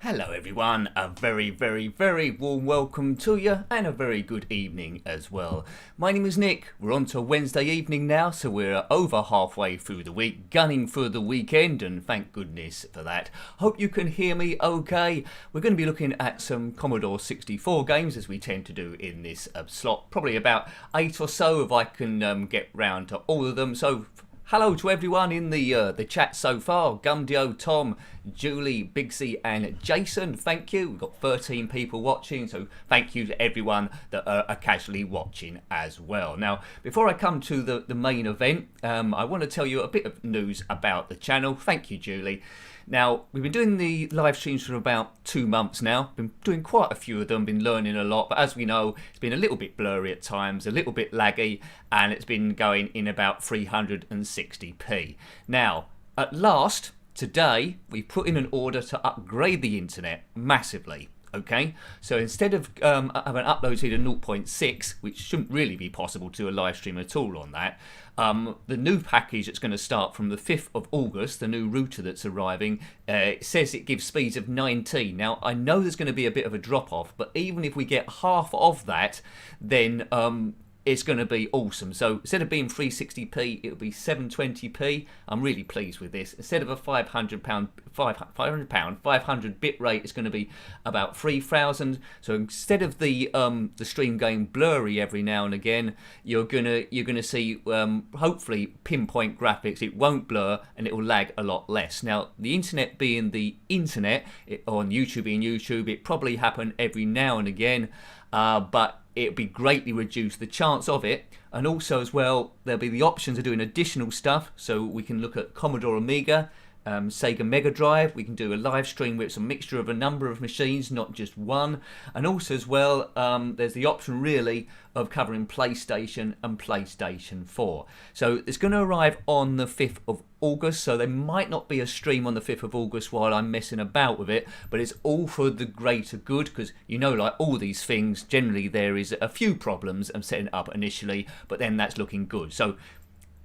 Hello everyone, a very warm welcome to you and a very good evening as well. My name is Nick, we're on to Wednesday evening now, so we're over halfway through the week, gunning for the weekend, and thank goodness for that. Hope you can hear me okay. We're going to be looking at some Commodore 64 games as we tend to do in this slot, probably about 8 or so if I can get round to all of them. So hello to everyone in the chat so far. Gumdio, Tom, Julie, Bigsy and Jason, thank you. We've got 13 people watching, so thank you to everyone that are casually watching as well. Now, before I come to the main event, I want to tell you a bit of news about the channel. Thank you, Julie. Now, we've been doing the live streams for about 2 months now. Been doing quite a few of them, been learning a lot, but as we know, it's been a little bit blurry at times, a little bit laggy, and it's been going in about 360p. Now, at last, today, we put in an order to upgrade the internet massively. Okay, so instead of having upload speed of 0.6, which shouldn't really be possible to do a live stream at all on that, the new package that's going to start from the 5th of August, the new router that's arriving, it says it gives speeds of 19. Now, I know there's going to be a bit of a drop-off, but even if we get half of that, then it's going to be awesome. So instead of being 360p, it'll be 720p. I'm really pleased with this. Instead of a 500 bit rate, it's going to be about 3000. So instead of the stream going blurry every now and again, you're gonna see hopefully pinpoint graphics. It won't blur and it will lag a lot less. Now, the internet being the internet, on YouTube being YouTube, it probably happen every now and again, but it'll be greatly reduced the chance of it. And also as well, there'll be the options of doing additional stuff, so we can look at Commodore Amiga, Sega Mega Drive. We can do a live stream with a mixture of a number of machines, not just one. And also as well, there's the option really of covering PlayStation and PlayStation 4. So it's going to arrive on the 5th of August, so there might not be a stream on the 5th of August while I'm messing about with it, but it's all for the greater good, because you know, like all these things, generally there is a few problems I'm setting it up initially, but then that's looking good. So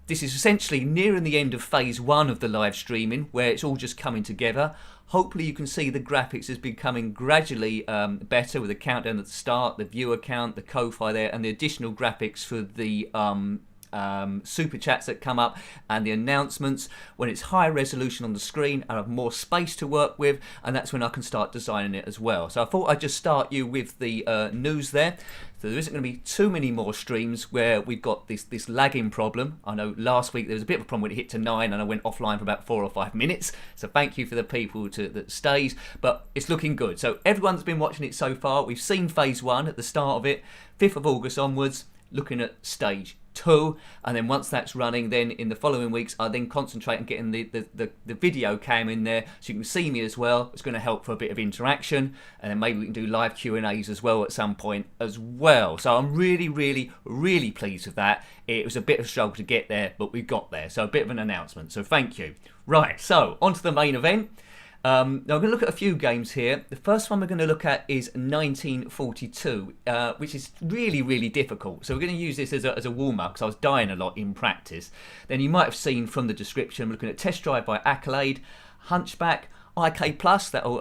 this is essentially nearing the end of phase 1 of the live streaming, where it's all just coming together. Hopefully you can see the graphics is becoming gradually better, with the countdown at the start, the viewer count, the Ko-Fi there, and the additional graphics for the super chats that come up and the announcements. When it's higher resolution on the screen, I have more space to work with, and that's when I can start designing it as well. So I thought I'd just start you with the news there. So there isn't going to be too many more streams where we've got this lagging problem. I know last week there was a bit of a problem when it hit to 9 and I went offline for about 4 or 5 minutes. So thank you for the people that stays, but it's looking good. So everyone that's been watching it so far, we've seen phase 1 at the start of it, 5th of August onwards, looking at stage 2, and then once that's running, then in the following weeks I then concentrate on getting the video cam in there so you can see me as well. It's going to help for a bit of interaction, and then maybe we can do live Q&As as well at some point as well. So I'm really pleased with that. It was a bit of a struggle to get there, but we got there, so a bit of an announcement, so thank you. Right, so on to the main event. Now I'm going to look at a few games here. The first one we're going to look at is 1942, which is really difficult. So we're going to use this as a warm-up, because I was dying a lot in practice. Then you might have seen from the description, I'm looking at Test Drive by Accolade, Hunchback, IK Plus, that'll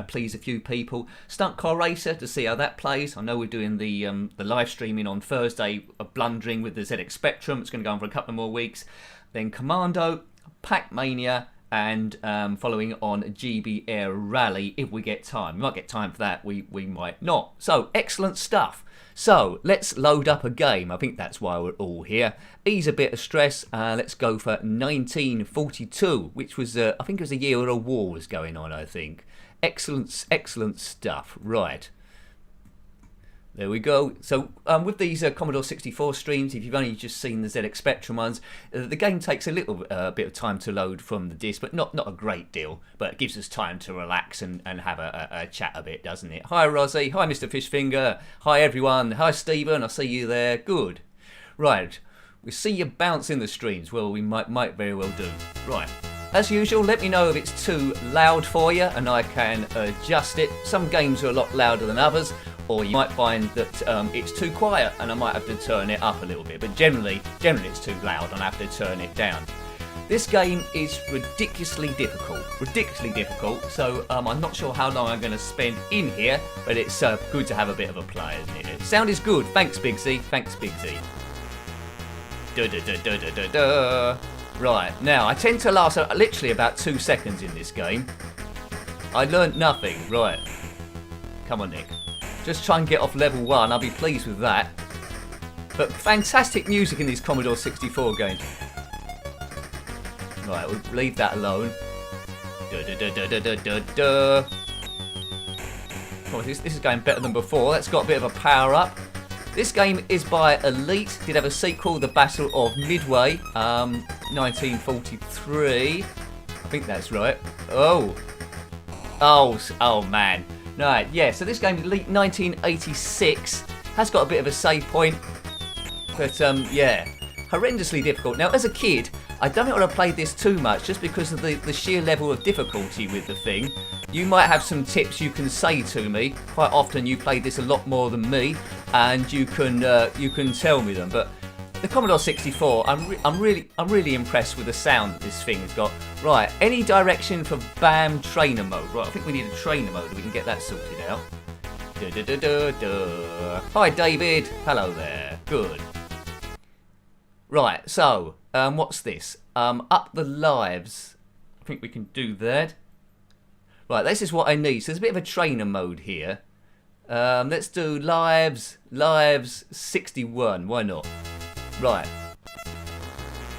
please a few people. Stunt Car Racer to see how that plays. I know we're doing the live streaming on Thursday, blundering with the ZX Spectrum. It's going to go on for a couple more weeks. Then Commando, Pac-Mania, and following on GB Air Rally if we get time. We might get time for that, we might not. So excellent stuff. So let's load up a game. I think that's why we're all here. Ease a bit of stress. Let's go for 1942, which was I think it was a year where a war was going on. I think excellent stuff. Right, there we go. So with these Commodore 64 streams, if you've only just seen the ZX Spectrum ones, the game takes a little bit of time to load from the disc, but not a great deal. But it gives us time to relax and have a chat a bit, doesn't it? Hi Rosie, hi Mr. Fishfinger, hi everyone, hi Stephen, I see you there, good. Right, we see you bounce in the streams. Well, we might very well do. Right. As usual, let me know if it's too loud for you and I can adjust it. Some games are a lot louder than others, or you might find that it's too quiet and I might have to turn it up a little bit. But generally it's too loud and I have to turn it down. This game is ridiculously difficult. So I'm not sure how long I'm going to spend in here, but it's good to have a bit of a play, isn't it? Sound is good. Thanks, Big Z. Thanks, Big Z. Right, now I tend to last literally about 2 seconds in this game. I learnt nothing. Right. Come on, Nick. Just try and get off level 1. I'll be pleased with that. But fantastic music in these Commodore 64 games. Right, we'll leave that alone. Oh, this is going better than before. That's got a bit of a power up. This game is by Elite. Did have a sequel, The Battle of Midway, 1943. I think that's right. Oh man. Right, yeah. So this game, Elite 1986, has got a bit of a save point, but yeah, horrendously difficult. Now, as a kid, I don't think I would have played this too much just because of the sheer level of difficulty with the thing. You might have some tips you can say to me. Quite often you played this a lot more than me, and you can tell me them. But the Commodore 64, I'm really impressed with the sound that this thing's got. Right, any direction for BAM trainer mode? Right, I think we need a trainer mode. We can get that sorted out. Hi, David. Hello there. Good. Right, so what's this? Up the lives. I think we can do that. Right, this is what I need. So there's a bit of a trainer mode here. Let's do lives 61. Why not? Right.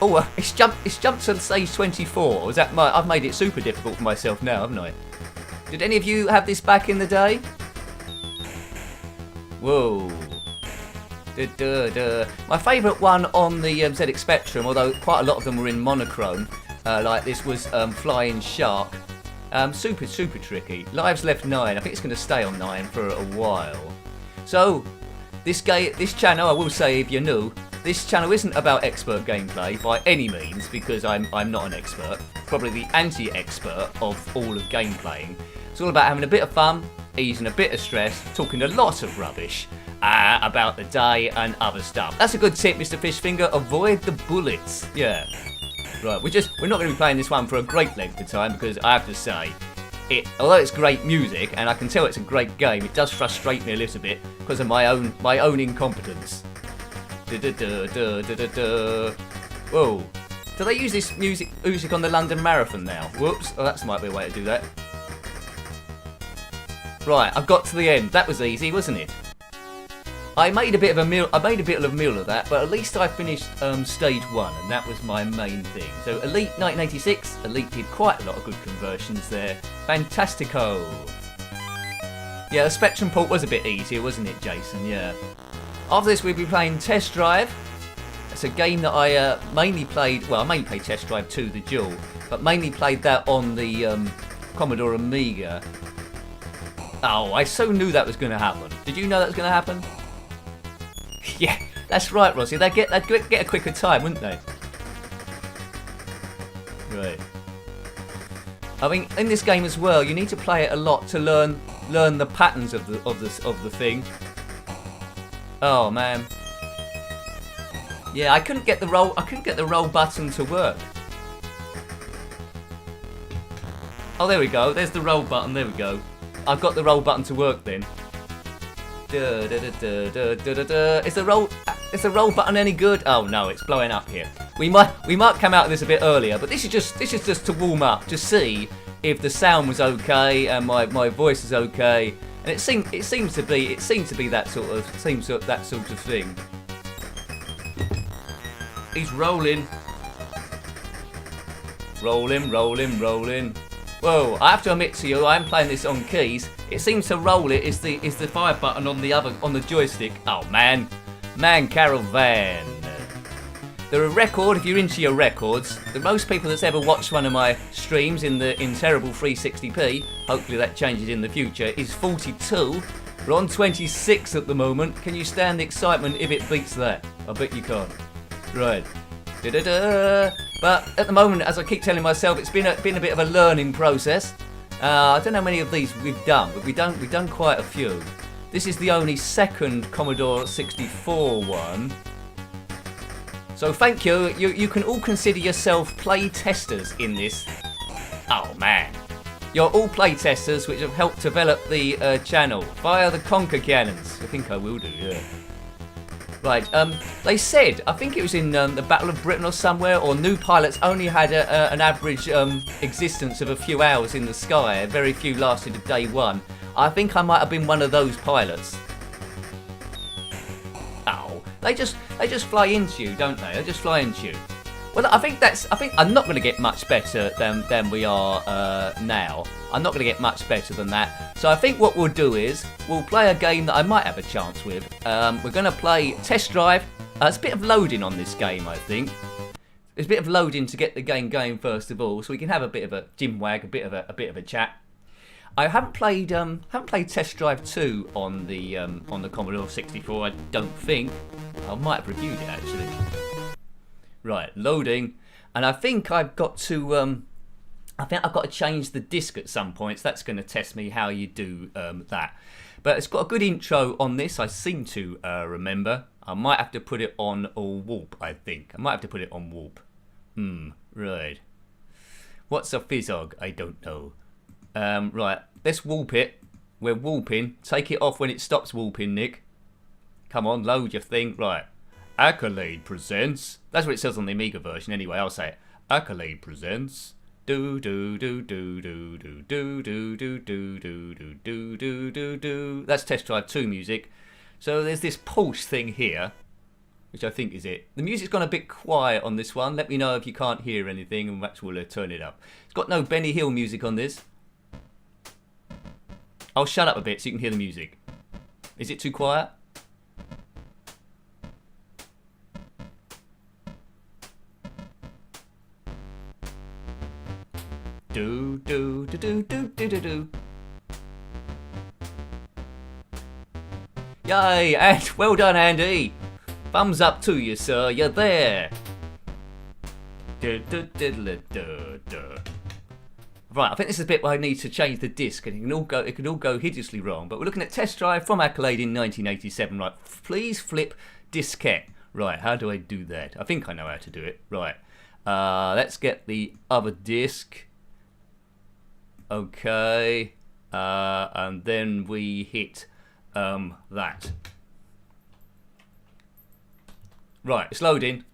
Oh, it's jumped to stage 24. Was that I've made it super difficult for myself now, haven't I? Did any of you have this back in the day? Whoa. My favourite one on the ZX Spectrum, although quite a lot of them were in monochrome, like this was Flying Shark. Super tricky. Lives left 9. I think it's going to stay on 9 for a while. So, this channel, I will say if you're new, this channel isn't about expert gameplay by any means, because I'm not an expert. Probably the anti-expert of all of game playing. It's all about having a bit of fun, easing a bit of stress, talking a lot of rubbish about the day and other stuff. That's a good tip, Mr. Fishfinger. Avoid the bullets. Yeah. Right, we're not going to be playing this one for a great length of time, because I have to say, although it's great music and I can tell it's a great game, it does frustrate me a little bit because of my own incompetence. Whoa. Do they use this music on the London Marathon now? Whoops. Oh, that might be a way to do that. Right, I've got to the end. That was easy, wasn't it? I made a bit of a meal of that, but at least I finished stage 1, and that was my main thing. So Elite 1986, Elite did quite a lot of good conversions there. Fantastico. Yeah, the Spectrum port was a bit easier, wasn't it, Jason? Yeah. After this, we'll be playing Test Drive. It's a game that I mainly played. Well, I mainly played Test Drive 2, the Dual, but mainly played that on the Commodore Amiga. Oh, I so knew that was going to happen. Did you know that was going to happen? Yeah, that's right, Rossi. They'd get a quicker time, wouldn't they? Right. I mean, in this game as well, you need to play it a lot to learn the patterns of the thing. Oh man. Yeah, I couldn't get the roll button to work. Oh, there we go. There's the roll button. There we go. I've got the roll button to work then. Is the roll button any good? Oh no, it's blowing up here. We might come out of this a bit earlier, but this is just to warm up, to see if the sound was okay and my voice is okay. And it seems to be that sort of thing. He's rolling. Rolling. Whoa, I have to admit to you, I'm playing this on keys. It seems to roll it is the fire button on the joystick. Oh man. Caravan. They're a record, if you're into your records. The most people that's ever watched one of my streams in terrible 360p, hopefully that changes in the future, is 42. We're on 26 at the moment. Can you stand the excitement if it beats that? I bet you can't. Right. But at the moment, as I keep telling myself, it's been a bit of a learning process. I don't know how many of these we've done, but we've done quite a few. This is the only second Commodore 64 one. So thank you. You can all consider yourself play testers in this. Oh man. You're all play testers which have helped develop the channel via the Conquer cannons. I think I will do, yeah. Right, they said, I think it was in the Battle of Britain or somewhere, or new pilots only had an average existence of a few hours in the sky. Very few lasted a day one. I think I might have been one of those pilots. Oh, they just fly into you, don't they? They just fly into you. Well, I think I'm not going to get much better than we are now. I'm not going to get much better than that. So I think what we'll do is we'll play a game that I might have a chance with. We're going to play Test Drive. It's a bit of loading on this game, I think. There's a bit of loading to get the game going first of all, so we can have a bit of a gimwag, a bit of a chat. I haven't played Test Drive 2 on the Commodore 64. I don't think. I might have reviewed it actually. Right, loading, and I think I've got to change the disc at some point. So that's going to test me how you do that. But it's got a good intro on this. I seem to remember. I might have to put it on warp. I think I might have to put it on warp. Right. What's a fizzog? I don't know. Right, let's warp it. We're warping. Take it off when it stops warping, Nick. Come on, load your thing. Right. Accolade presents. That's what it says on the Amiga version anyway. I'll say it. Accolade presents. Do do do do do do do do do do do do do do do. That's Test Drive 2 music. So there's this pulse thing here, which I think is it. The music's gone a bit quiet on this one. Let me know if you can't hear anything, and perhaps we'll turn it up. It's got no Benny Hill music on this. I'll shut up a bit so you can hear the music. Is it too quiet? Do do do do do do do do. Yay! And well done, Andy. Thumbs up to you, sir. You're there. Do, do, do, do, do. Right, I think this is a bit where I need to change the disc, and it can all go hideously wrong. But we're looking at Test Drive from Accolade in 1987. Right, please flip diskette. Right, how do I do that? I think I know how to do it. Right, let's get the other disc. Okay, and then we hit that. Right, it's loading.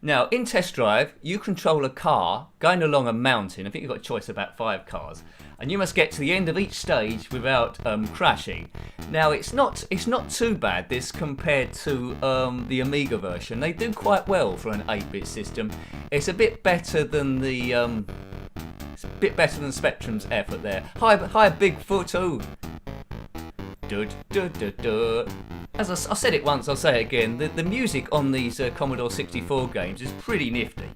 Now, in Test Drive, you control a car going along a mountain. I think you've got a choice of about 5 cars, and you must get to the end of each stage without crashing. Now, it's not too bad this compared to the Amiga version. They do quite well for an 8-bit system. It's a bit better than the Spectrum's effort there. Hi, Bigfoot. Oh. As I said it once, I'll say it again. The music on these Commodore 64 games is pretty nifty.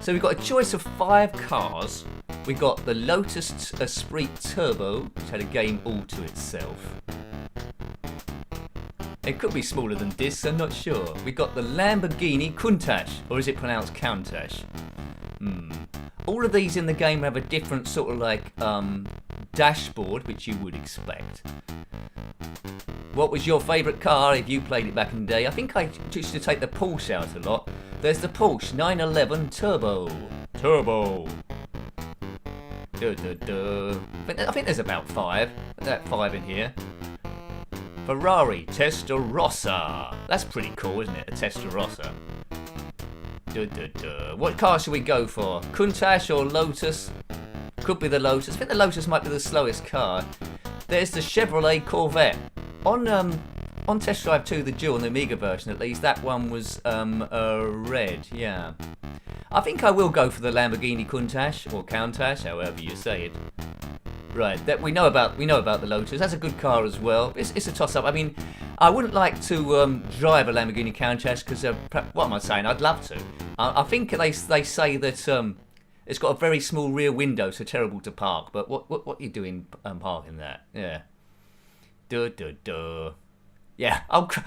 So we've got a choice of 5 cars. We've got the Lotus Esprit Turbo, which had a game all to itself. It could be smaller than this, I'm not sure. We've got the Lamborghini Countach, or is it pronounced Countach? All of these in the game have a different sort of like dashboard, which you would expect. What was your favourite car if you played it back in the day? I think I used to take the Porsche out a lot. There's the Porsche 911 Turbo. I think there's about 5. That 5 in here. Ferrari Testarossa. That's pretty cool, isn't it? A Testarossa. What car should we go for? Countach or Lotus? Could be the Lotus. I think the Lotus might be the slowest car. There's the Chevrolet Corvette. On Test Drive 2, the dual, on the Amiga version at least, that one was red, yeah. I think I will go for the Lamborghini Countach, or Countach, however you say it. Right, that we know about the Lotus. That's a good car as well. It's a toss-up. I mean, I wouldn't like to drive a Lamborghini Countach because what am I saying? I'd love to. I think they say that it's got a very small rear window, so terrible to park. But what are you doing parking that? Yeah. Yeah,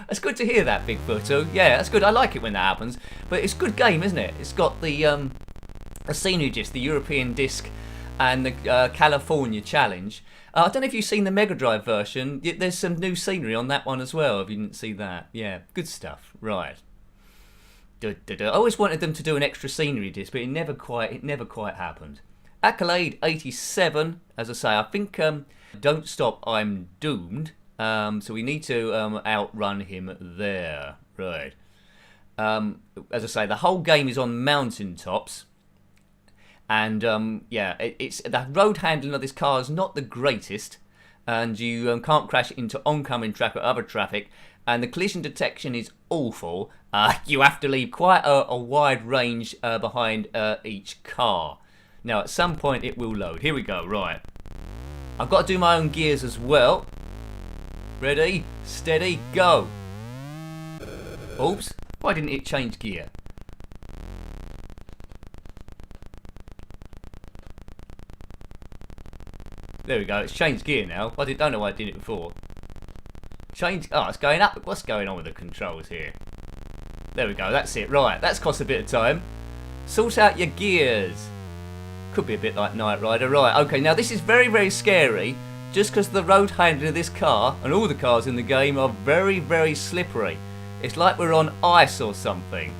it's good to hear that, Bigfoot. Yeah, that's good. I like it when that happens. But it's a good game, isn't it? It's got the scenery disc, the European disc, and the California challenge. I don't know if you've seen the Mega Drive version. There's some new scenery on that one as well, if you didn't see that. Yeah, good stuff. Right. I always wanted them to do an extra scenery disc, but it never quite happened. Accolade 87, as I say, I think Don't Stop, I'm Doomed. So we need to outrun him there. Right. As I say, the whole game is on mountaintops. And yeah, it's the road handling of this car is not the greatest. And you can't crash into oncoming traffic or other traffic. And the collision detection is awful. You have to leave quite a wide range behind each car. Now, at some point, it will load. Here we go, right. I've got to do my own gears as well. Ready, steady, go. Oops, why didn't it change gear? There we go, it's changed gear now. I don't know why I did it before. Oh, it's going up. What's going on with the controls here? There we go, that's it. Right, that's cost a bit of time. Sort out your gears. Could be a bit like Knight Rider. Right, okay, now this is very, very scary just because the road handling of this car and all the cars in the game are very, very slippery. It's like we're on ice or something.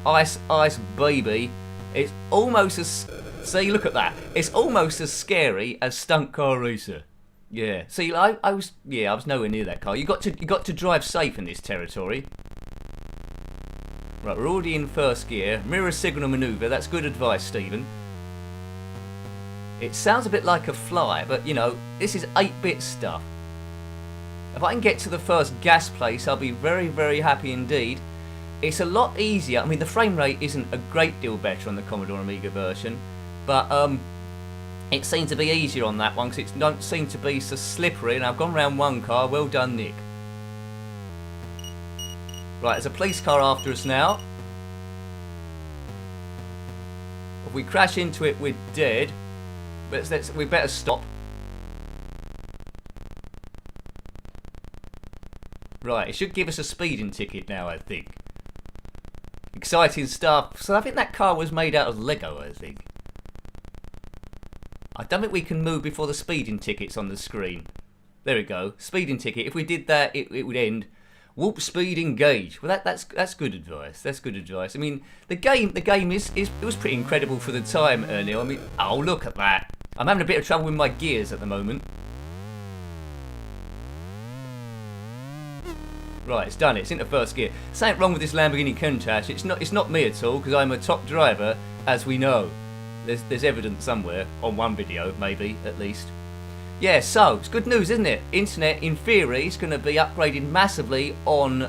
Ice, ice, baby. It's almost as... See, look at that. It's almost as scary as Stunt Car Racer. Yeah. See, I was nowhere near that car. You got to drive safe in this territory. Right, we're already in first gear. Mirror signal manoeuvre. That's good advice, Stephen. It sounds a bit like a fly, but you know, this is 8-bit stuff. If I can get to the first gas place, I'll be very, very happy indeed. It's a lot easier. I mean, the frame rate isn't a great deal better on the Commodore Amiga version, but it seems to be easier on that one because it don't seem to be so slippery. And I've gone round one car. Well done, Nick. Right, there's a police car after us now. If we crash into it, we're dead. We better stop. Right, it should give us a speeding ticket now, I think. Exciting stuff. So I think that car was made out of Lego, I think. I don't think we can move before the speeding ticket's on the screen. There we go. Speeding ticket. If we did that, it would end. Warp speed engage. Well, that's good advice. That's good advice. I mean, the game it was pretty incredible for the time, Neil. I mean, oh, look at that. I'm having a bit of trouble with my gears at the moment. Right, it's done it. It's into first gear. Something wrong with this Lamborghini Countach. It's not me at all because I'm a top driver, as we know. There's evidence somewhere on one video, maybe at least. Yeah, so it's good news, isn't it? Internet, in theory, is going to be upgraded massively on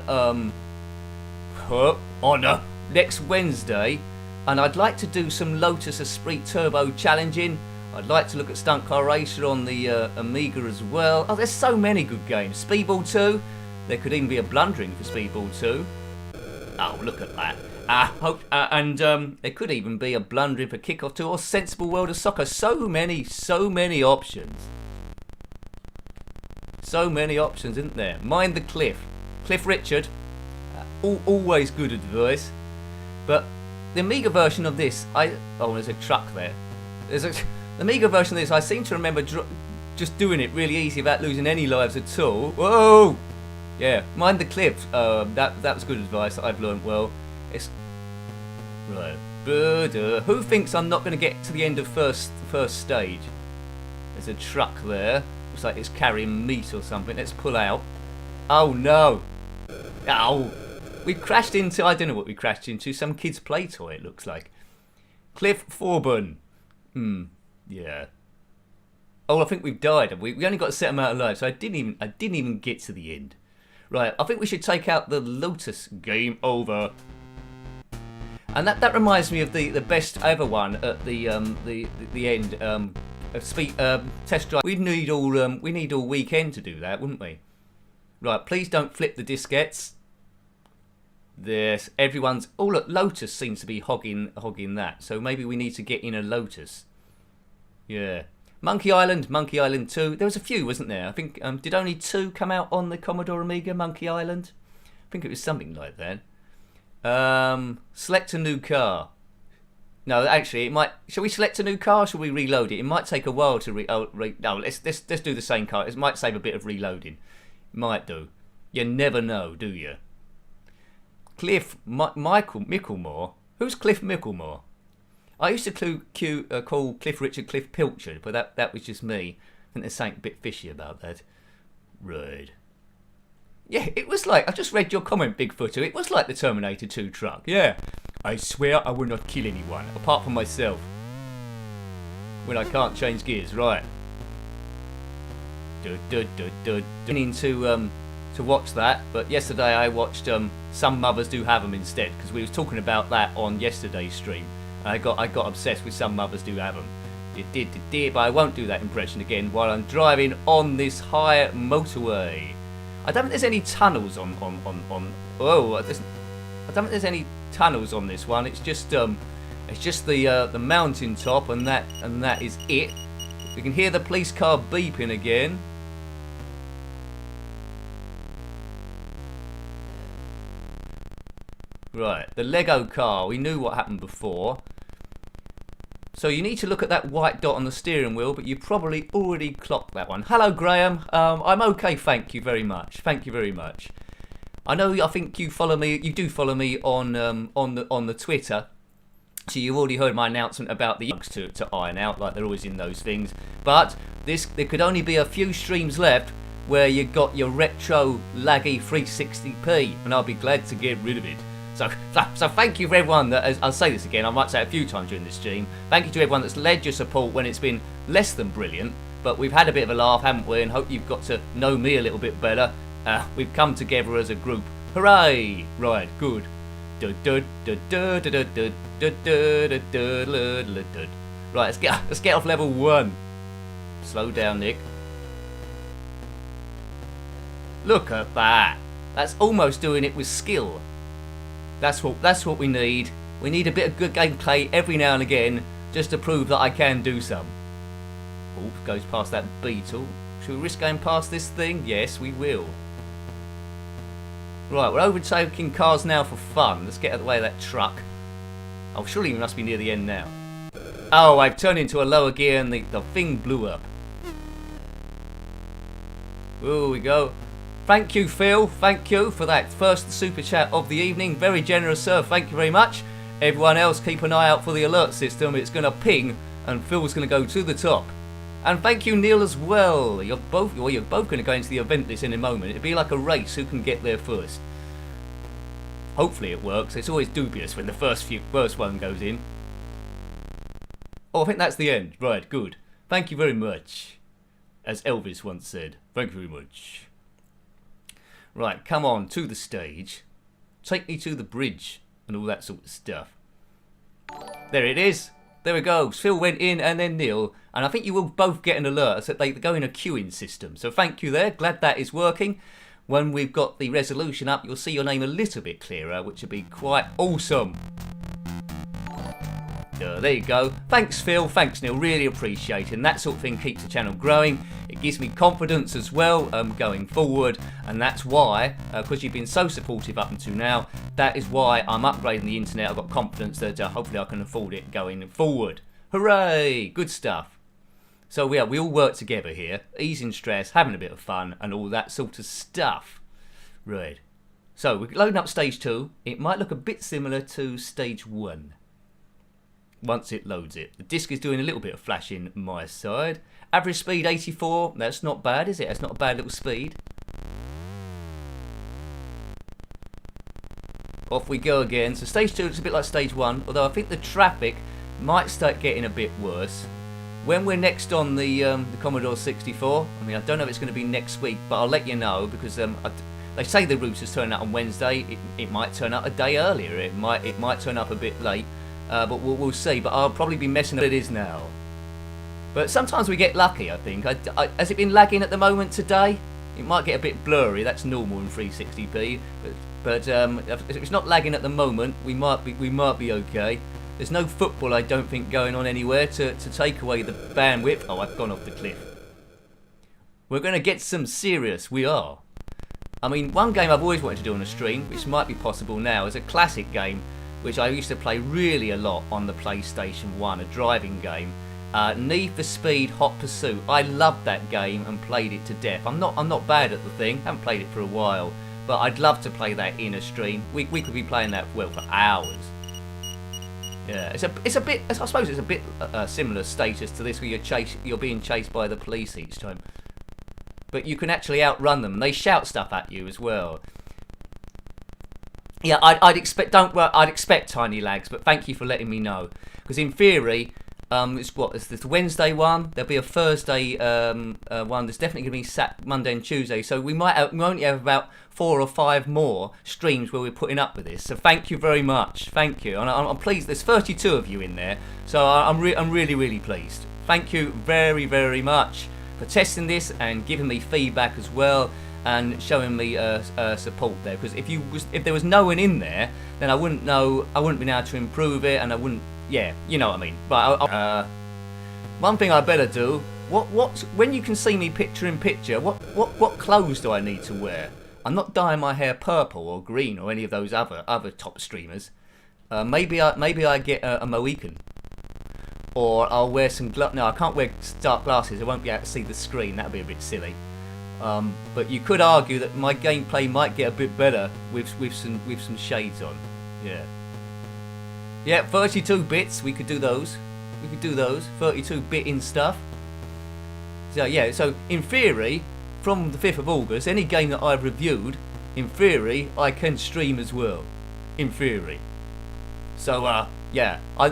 next Wednesday, and I'd like to do some Lotus Esprit Turbo challenging. I'd like to look at Stunt Car Racer on the Amiga as well. Oh, there's so many good games. Speedball 2. There could even be a blundering for Speedball 2. Oh, look at that. And there could even be a blundering for Kickoff 2 or Sensible World of Soccer. So many options. So many options, isn't there? Mind the Cliff. Cliff Richard. Always good advice. But the Amiga version of this, there's a truck there. The Amiga version of this, I seem to remember just doing it really easy without losing any lives at all. Whoa! Yeah, mind the cliff. That was good advice that I've learned well. It's right. Who thinks I'm not going to get to the end of first stage? There's a truck there. Looks like it's carrying meat or something. Let's pull out. Oh no! Oh, we crashed into. I don't know what we crashed into. Some kid's play toy. It looks like. Cliff Forburn. Yeah. Oh, I think we've died. We only got a set amount of lives, so I didn't even get to the end. Right, I think we should take out the Lotus. Game over. And that reminds me of the best ever one at the end. Test drive. We need all weekend to do that, wouldn't we? Right, please don't flip the diskettes. There's everyone's. Oh look, Lotus seems to be hogging that. So maybe we need to get in a Lotus. Yeah. Monkey Island 2. There was a few, wasn't there? I think did only 2 come out on the Commodore Amiga? Monkey Island. I think it was something like that. Select a new car. No, actually, it might. Shall we select a new car? Or shall we reload it? It might take a while to no, let's do the same car. It might save a bit of reloading. Might do. You never know, do you? Michael Micklemore. Who's Cliff Micklemore? I used to call Cliff Richard Cliff Pilchard, but that was just me. I think there's something a bit fishy about that. Right. Yeah, it was like, I just read your comment, Bigfooter. It was like the Terminator 2 truck. Yeah. I swear I will not kill anyone, apart from myself. When I can't change gears, right. Meaning to watch that, but yesterday I watched Some Mothers Do Have Them instead, because we was talking about that on yesterday's stream. I got obsessed with Some Mothers Do Have Them. But I won't do that impression again while I'm driving on this high motorway. I don't think there's any tunnels on I don't think there's any tunnels on this one. It's just the mountain top, and that is it. You can hear the police car beeping again. Right, the Lego car. We knew what happened before. So you need to look at that white dot on the steering wheel, but you probably already clocked that one. Hello, Graham. I'm okay, thank you very much. Thank you very much. I think you follow me. You do follow me on the Twitter. So you've already heard my announcement about the bugs to iron out, like they're always in those things. But there could only be a few streams left where you got your retro laggy 360p, and I'll be glad to get rid of it. So thank you for everyone that, I'll say this again, I might say it a few times during this stream, thank you to everyone that's led your support when it's been less than brilliant, but we've had a bit of a laugh, haven't we, and hope you've got to know me a little bit better. We've come together as a group. Hooray! Right, good. Right, let's get off level 1. Slow down, Nick. Look at that. That's almost doing it with skill. That's what we need. We need a bit of good gameplay every now and again, just to prove that I can do some. Oh, goes past that beetle. Should we risk going past this thing? Yes, we will. Right, we're overtaking cars now for fun. Let's get out of the way of that truck. Oh, surely we must be near the end now. Oh, I've turned into a lower gear and the thing blew up. Oh, we go. Thank you, Phil. Thank you for that first super chat of the evening. Very generous, sir. Thank you very much. Everyone else, keep an eye out for the alert system. It's going to ping, and Phil's going to go to the top. And thank you, Neil, as well. You're both going to go into the event list in a moment. It'll be like a race. Who can get there first? Hopefully it works. It's always dubious when the first one goes in. Oh, I think that's the end. Right, good. Thank you very much. As Elvis once said. Thank you very much. Right, come on, to the stage. Take me to the bridge and all that sort of stuff. There it is. There we go. Phil went in and then Neil. And I think you will both get an alert that they go in a queuing system. So thank you there. Glad that is working. When we've got the resolution up, you'll see your name a little bit clearer, which would be quite awesome. There you go. Thanks, Phil. Thanks, Neil. Really appreciate it. And that sort of thing keeps the channel growing. It gives me confidence as well going forward. And that's why, because you've been so supportive up until now, that is why I'm upgrading the internet. I've got confidence that hopefully I can afford it going forward. Hooray! Good stuff. So we all work together here, easing stress, having a bit of fun, and all that sort of stuff. Right. So we're loading up stage 2. It might look a bit similar to stage 1. Once it loads it. The disc is doing a little bit of flashing my side. Average speed 84. That's not bad, is it? That's not a bad little speed. Off we go again. So stage 2 looks a bit like stage 1, although I think the traffic might start getting a bit worse. When we're next on the Commodore 64, I mean, I don't know if it's going to be next week, but I'll let you know, because they say the router's turning up on Wednesday. It might turn up a day earlier. It might turn up a bit late. But we'll see. But I'll probably be messing it is now. But sometimes we get lucky, I think. Has it been lagging at the moment today? It might get a bit blurry. That's normal in 360p. But if it's not lagging at the moment, we might be okay. There's no football, I don't think, going on anywhere to take away the bandwidth. Oh, I've gone off the cliff. We're going to get some serious. We are. I mean, one game I've always wanted to do on a stream, which might be possible now, is a classic game which I used to play really a lot on the PlayStation 1, a driving game. Need for Speed Hot Pursuit. I loved that game and played it to death. I'm not bad at the thing, haven't played it for a while, but I'd love to play that in a stream. We could be playing that, well, for hours. Yeah, it's a bit. I suppose it's a bit similar status to this, where you're being chased by the police each time, but you can actually outrun them. They shout stuff at you as well. Yeah, I'd expect tiny lags, but thank you for letting me know. Because in theory, it's the Wednesday one. There'll be a Thursday one. There's definitely going to be Monday and Tuesday. So we only have about 4 or 5 more streams where we're putting up with this. So thank you very much. Thank you. And I'm pleased. There's 32 of you in there. So I'm really, really pleased. Thank you very, very much for testing this and giving me feedback as well. And showing me support there, because if there was no one in there, then I wouldn't be able to improve it, and I wouldn't. Yeah, you know what I mean. But one thing I better do. When you can see me picture in picture, what clothes do I need to wear? I'm not dyeing my hair purple or green or any of those other top streamers. Maybe I get a Mohican, or I'll wear some No, I can't wear dark glasses. I won't be able to see the screen. That'd be a bit silly. But you could argue that my gameplay might get a bit better with some shades on. Yeah, 32 bits. We could do those. 32-bit in stuff. So yeah. So in theory, from the 5th of August, any game that I've reviewed, in theory, I can stream as well. In theory. So yeah. I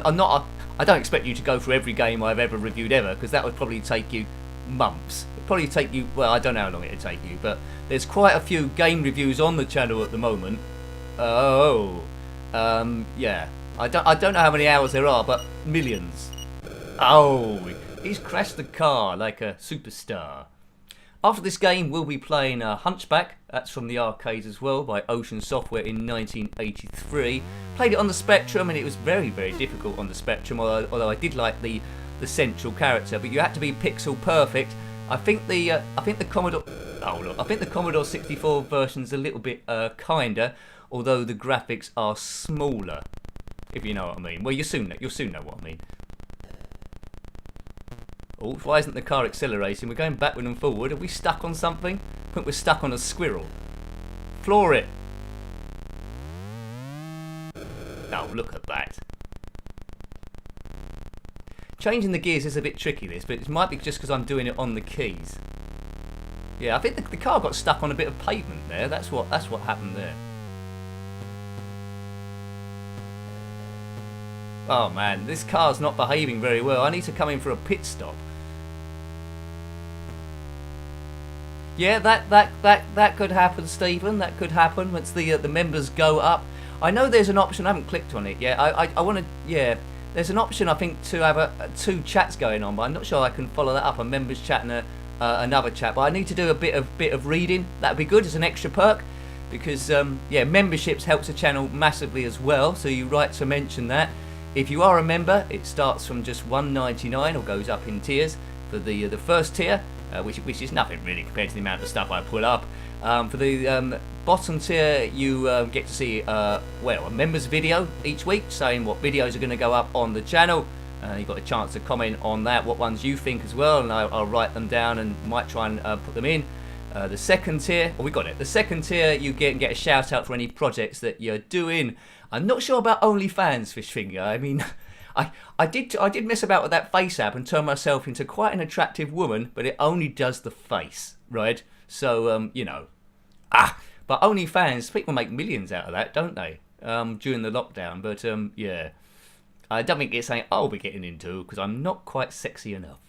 don't expect you to go through every game I've ever reviewed ever, because that would probably take you months. Probably take you, well, I don't know how long it'd take you, but there's quite a few game reviews on the channel at the moment. Yeah, I don't know how many hours there are, but millions. Oh, he's crashed the car like a superstar. After this game, we'll be playing Hunchback. That's from the arcades as well, by Ocean Software in 1983. Played it on the Spectrum, and it was very, very difficult on the Spectrum, although I did like the central character, but you had to be pixel perfect. I think the Commodore. Oh look, I think the Commodore 64 version's a little bit kinder, although the graphics are smaller. If you know what I mean. Well, you'll soon know what I mean. Oh, why isn't the car accelerating? We're going backward and forward. Are we stuck on something? I think we're stuck on a squirrel. Floor it. Oh, look at that. Changing the gears is a bit tricky, this, but it might be just because I'm doing it on the keys. Yeah, I think the car got stuck on a bit of pavement there. That's what happened there. Oh man, this car's not behaving very well. I need to come in for a pit stop. Yeah, that could happen, Stephen. That could happen once the members go up. I know there's an option. I haven't clicked on it yet. I want to. Yeah. There's an option, I think, to have 2 chats going on, but I'm not sure I can follow that up. A members chat and another chat. But I need to do a bit of reading. That'd be good as an extra perk, because yeah, memberships helps the channel massively as well. So you're right to mention that. If you are a member, it starts from just $1.99 or goes up in tiers for the first tier, which is nothing really compared to the amount of stuff I put up. For the bottom tier, you get to see a members video each week saying what videos are going to go up on the channel. You've got a chance to comment on that, what ones you think as well, and I'll write them down and might try and put them in. The second tier, we got it. The second tier, you get a shout out for any projects that you're doing. I'm not sure about OnlyFans, Fishfinger. I mean, I did mess about with that face app and turn myself into quite an attractive woman, but it only does the face, right? So you know. But OnlyFans, people make millions out of that, don't they? During the lockdown. But yeah, I don't think it's something I'll be getting into because I'm not quite sexy enough.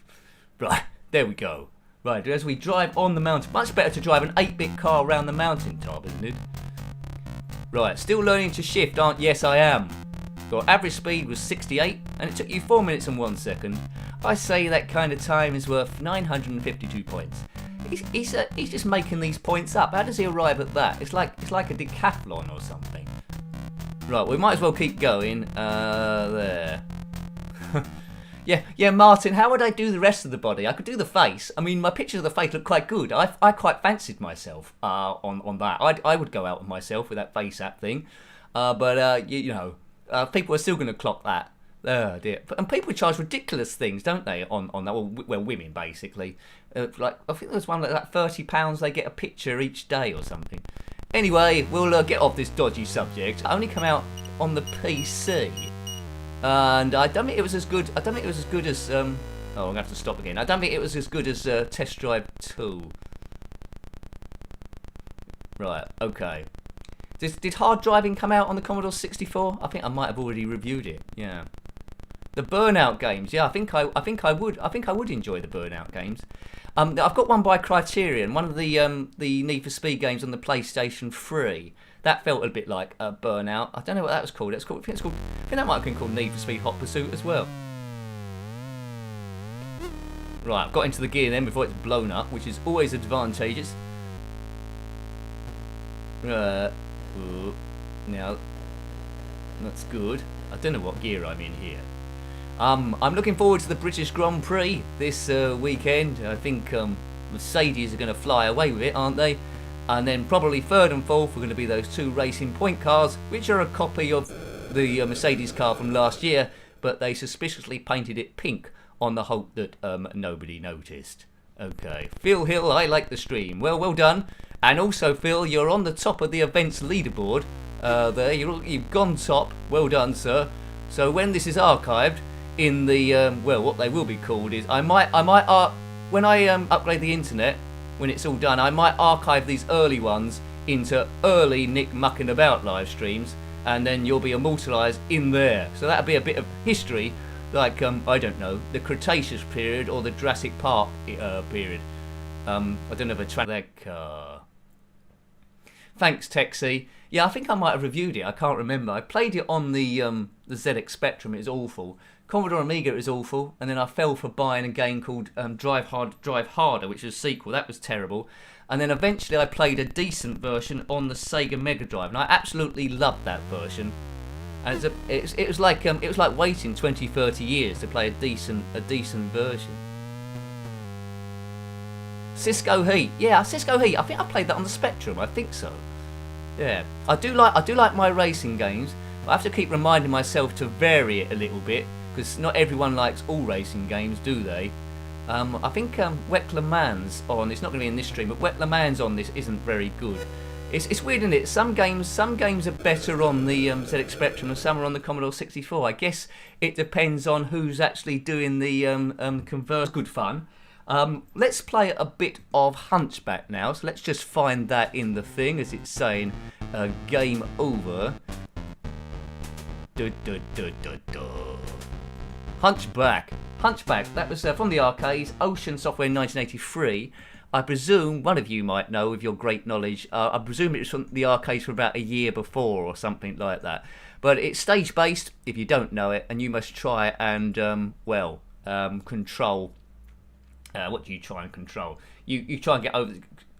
Right, there we go. Right, as we drive on the mountain, much better to drive an 8-bit car around the mountaintop, isn't it? Right, still learning to shift, aren't? Yes, I am. Your average speed was 68, and it took you 4 minutes and 1 second. I say that kind of time is worth 952 points. He's just making these points up. How does he arrive at that? It's like a decathlon or something. Right, we might as well keep going. There. Yeah, Martin, how would I do the rest of the body? I could do the face. I mean, my pictures of the face look quite good. I quite fancied myself on that. I would go out with myself with that face app thing. But you know, people are still going to clock that. Oh dear. And people charge ridiculous things, don't they, on that? Well, women, basically. Like, I think there's one like £30 they get a picture each day or something. Anyway, we'll get off this dodgy subject. It only come out on the PC, and I don't think it was as good. I don't think it was as good as. Oh, I'm gonna have to stop again. I don't think it was as good as Test Drive 2. Right. Okay. Did hard driving come out on the Commodore 64? I think I might have already reviewed it. Yeah. The Burnout games. Yeah, I think I would enjoy the Burnout games. I've got one by Criterion, one of the Need for Speed games on the PlayStation 3. That felt a bit like Burnout. I don't know what that was called. I think that might have been called Need for Speed Hot Pursuit as well. Right, I've got into the gear then before it's blown up, which is always advantageous. Now, that's good. I don't know what gear I'm in here. I'm looking forward to the British Grand Prix this weekend. I think Mercedes are going to fly away with it, aren't they? And then probably third and fourth are going to be those two Racing Point cars, which are a copy of the Mercedes car from last year, but they suspiciously painted it pink on the hope that nobody noticed. Okay, Phil Hill, I like the stream. Well done. And also, Phil, you're on the top of the events leaderboard. There, you've gone top. Well done, sir. So when this is archived in the well, what they will be called is when I upgrade the internet, when it's all done, I might archive these early ones into early Nick mucking about live streams, and then you'll be immortalised in there. So that'll be a bit of history, like I don't know, the Cretaceous period or the Jurassic Park period. I don't know if I track that car. Thanks, Texie. Yeah, I think I might have reviewed it. I can't remember. I played it on the ZX Spectrum. It was awful. Commodore Amiga, it was awful. And then I fell for buying a game called Drive Harder, which was a sequel. That was terrible. And then eventually I played a decent version on the Sega Mega Drive, and I absolutely loved that version. And it was like waiting 20, 30 years to play a decent version. Cisco Heat, yeah, Cisco Heat. I think I played that on the Spectrum. I think so. Yeah, I do like my racing games. But I have to keep reminding myself to vary it a little bit, because not everyone likes all racing games, do they? I think Wet Le Mans on. It's not going to be in this stream, but Wet Le Mans on this isn't very good. It's weird, isn't it? Some games are better on the ZX Spectrum and some are on the Commodore 64. I guess it depends on who's actually doing the convert. Good fun. Let's play a bit of Hunchback now. So let's just find that in the thing as it's saying game over. Hunchback. That was from the arcades, Ocean Software 1983. I presume one of you might know with your great knowledge. I presume it was from the arcades for about a year before or something like that. But it's stage based if you don't know it, and you must try and control. What do you try and control? You try and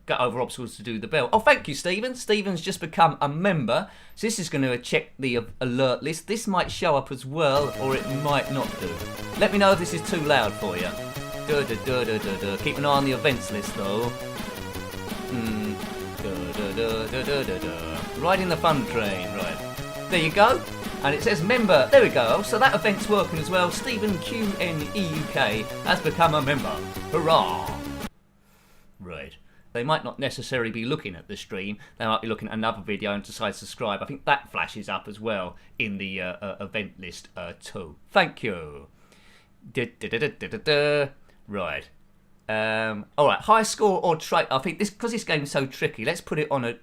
get over obstacles to do the bell. Oh, thank you, Stephen. Stephen's just become a member. So this is going to check the alert list. This might show up as well, or it might not do. Let me know if this is too loud for you. Keep an eye on the events list, though. Riding the fun train, right. There you go. And it says member. There we go. So that event's working as well. Stephen QNEUK has become a member. Hurrah! Right. They might not necessarily be looking at the stream. They might be looking at another video and decide to subscribe. I think that flashes up as well in the event list too. Thank you. Right. All right. High score or trade. I think because this game is so tricky. Let's put it on a.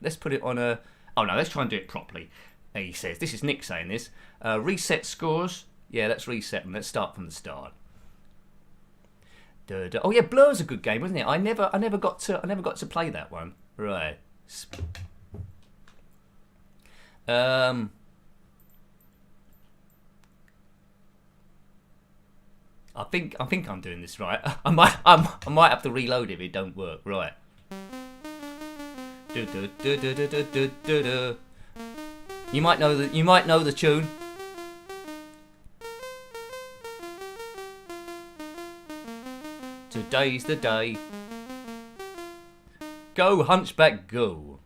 Oh no. Let's try and do it properly. He says, this is Nick saying this. Reset scores. Yeah, let's reset them. Let's start from the start. Oh yeah, Blur's a good game, wasn't it? I never got to play that one. Right. I think I'm doing this right. I might have to reload if it don't work. Right. You might know the tune. Today's the day. Go Hunchback, go.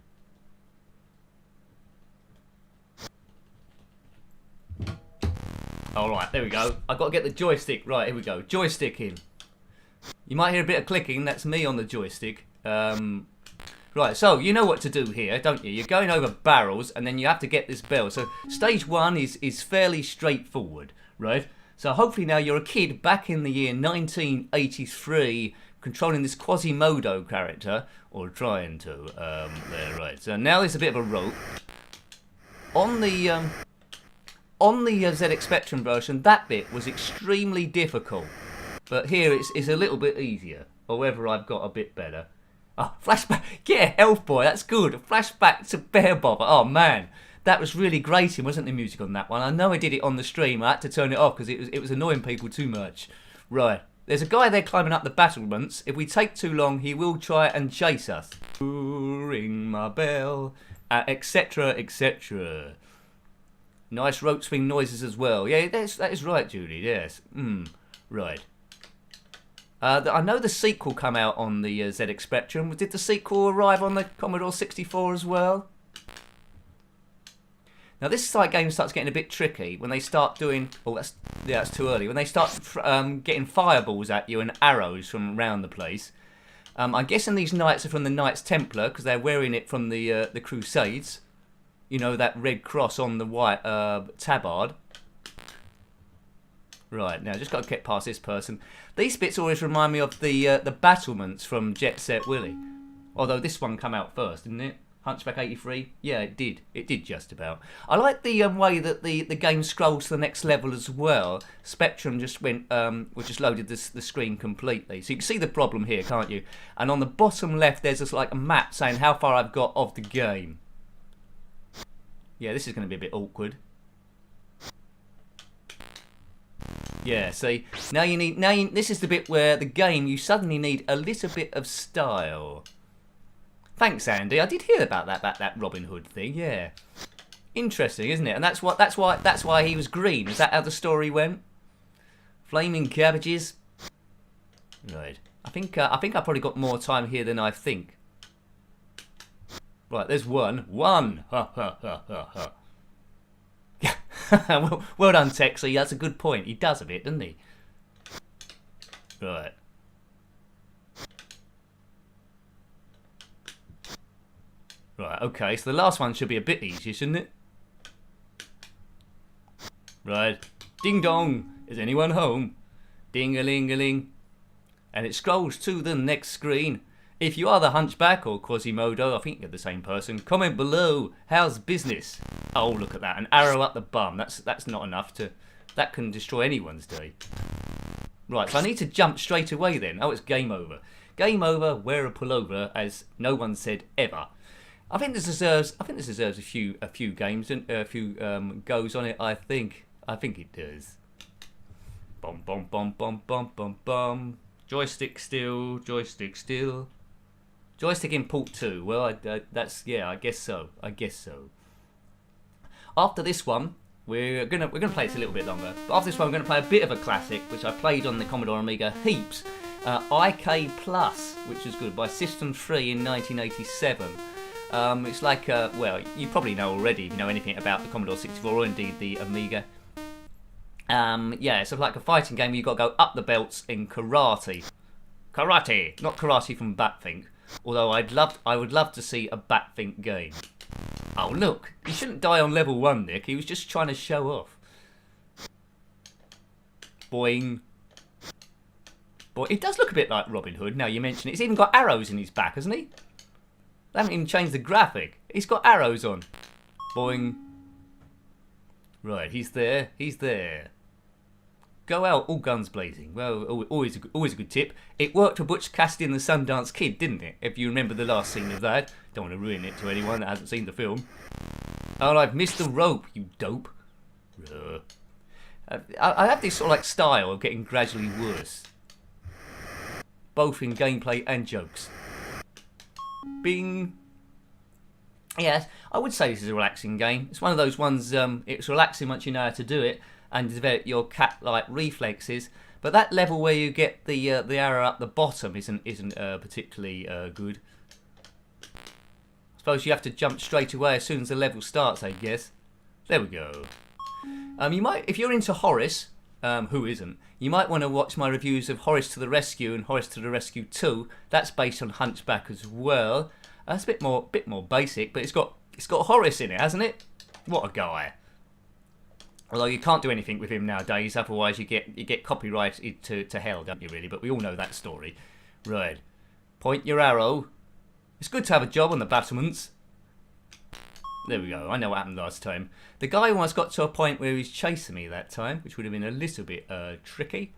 All right, there we go. I've got to get the joystick. Right, here we go. Joystick in. You might hear a bit of clicking. That's me on the joystick. Right, Right, so you know what to do here, don't you? You're going over barrels, and then you have to get this bell. So stage 1 is fairly straightforward, right? So hopefully now you're a kid back in the year 1983, controlling this Quasimodo character, or trying to. There, right. So now there's a bit of a rope. On the ZX Spectrum version, that bit was extremely difficult, but here it's a little bit easier. Or whether I've got a bit better. Oh, flashback. Yeah, Elf Boy, that's good. Flashback to Bear Bob. Oh, man. That was really grating, wasn't the music on that one? I know I did it on the stream. I had to turn it off because it was annoying people too much. Right. There's a guy there climbing up the battlements. If we take too long, he will try and chase us. Ring my bell, etc., etc. Nice rope swing noises as well. Yeah, that is right, Judy. Yes. Right. I know the sequel come out on the ZX Spectrum. Did the sequel arrive on the Commodore 64 as well? Now this side game starts getting a bit tricky when they start doing... Oh, that's too early. When they start getting fireballs at you and arrows from around the place. I'm guessing these knights are from the Knights Templar because they're wearing it from the Crusades. You know, that red cross on the white tabard. Right, now just got to get past this person. These bits always remind me of the battlements from Jet Set Willy. Although this one come out first, didn't it? Hunchback 83? Yeah, it did. It did just about. I like the way that the game scrolls to the next level as well. Spectrum just went, just loaded the screen completely. So you can see the problem here, can't you? And on the bottom left, there's just like a map saying how far I've got of the game. Yeah, this is going to be a bit awkward. Yeah, see, this is the bit where the game, you suddenly need a little bit of style. Thanks, Andy. I did hear about that Robin Hood thing. Yeah, interesting, isn't it? And that's why he was green. Is that how the story went? Flaming cabbages. Right. I think I probably got more time here than I think. Right, there's one. Ha ha ha ha ha. well done, Texie. That's a good point. He does a bit, doesn't he? Right. Right, okay. So the last one should be a bit easier, shouldn't it? Right. Ding dong. Is anyone home? Ding-a-ling-a-ling. And it scrolls to the next screen. If you are the Hunchback or Quasimodo, I think you're the same person, comment below. How's business? Oh, look at that. An arrow up the bum. That's not enough to... That can destroy anyone's day. Right, so I need to jump straight away then. Oh, it's game over. Game over, wear a pullover, as no one said ever. I think this deserves a few games and a few goes on it, I think. I think it does. Bum bum bum bum bum bum bum. Joystick still, joystick still. Joystick import 2. Well, I guess so. I guess so. After this one, we're gonna play it a little bit longer. But after this one, we're gonna play a bit of a classic, which I played on the Commodore Amiga heaps. IK Plus, which was good, by System 3 in 1987. It's like well, you probably know already if you know anything about the Commodore 64 or indeed the Amiga. Yeah, it's like a fighting game where you've got to go up the belts in karate. Karate, not karate from Batfink. Although I would love to see a Batfink game. Oh look, he shouldn't die on level 1, Nick. He was just trying to show off. Boing. Boy, it does look a bit like Robin Hood. Now you mention it. He's even got arrows in his back, hasn't he? They haven't even changed the graphic. He's got arrows on. Boing. Right, he's there. He's there. Go out, all guns blazing. Well, always a good tip. It worked for Butch Cassidy and the Sundance Kid, didn't it? If you remember the last scene of that. Don't want to ruin it to anyone that hasn't seen the film. Oh, I've missed the rope, you dope. I have this sort of like style of getting gradually worse. Both in gameplay and jokes. Bing. Yes, I would say this is a relaxing game. It's one of those ones, it's relaxing once you know how to do it and develop your cat-like reflexes. But that level where you get the arrow up the bottom isn't particularly good. I suppose you have to jump straight away as soon as the level starts, I guess. There we go. You might, if you're into Horace, who isn't, you might want to watch my reviews of Horace to the Rescue and Horace to the Rescue 2. That's based on Hunchback as well. That's a bit more basic, but it's got Horace in it, hasn't it? What a guy. Although you can't do anything with him nowadays, otherwise you get copyrighted to hell, don't you really? But we all know that story. Right. Point your arrow. It's good to have a job on the battlements. There we go. I know what happened last time. The guy almost got to a point where he was chasing me that time, which would have been a little bit tricky.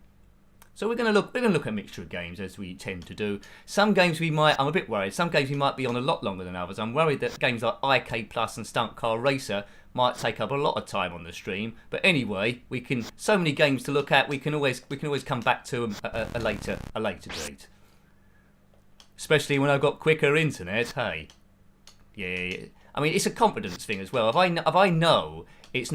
So we're gonna look at a mixture of games, as we tend to do. Some games I'm a bit worried. Some games we might be on a lot longer than others. I'm worried that games like IK Plus and Stunt Car Racer might take up a lot of time on the stream. But anyway, so many games to look at. We can always come back to them at a later date. Especially when I've got quicker internet. Hey, yeah. I mean, it's a confidence thing as well. If I know if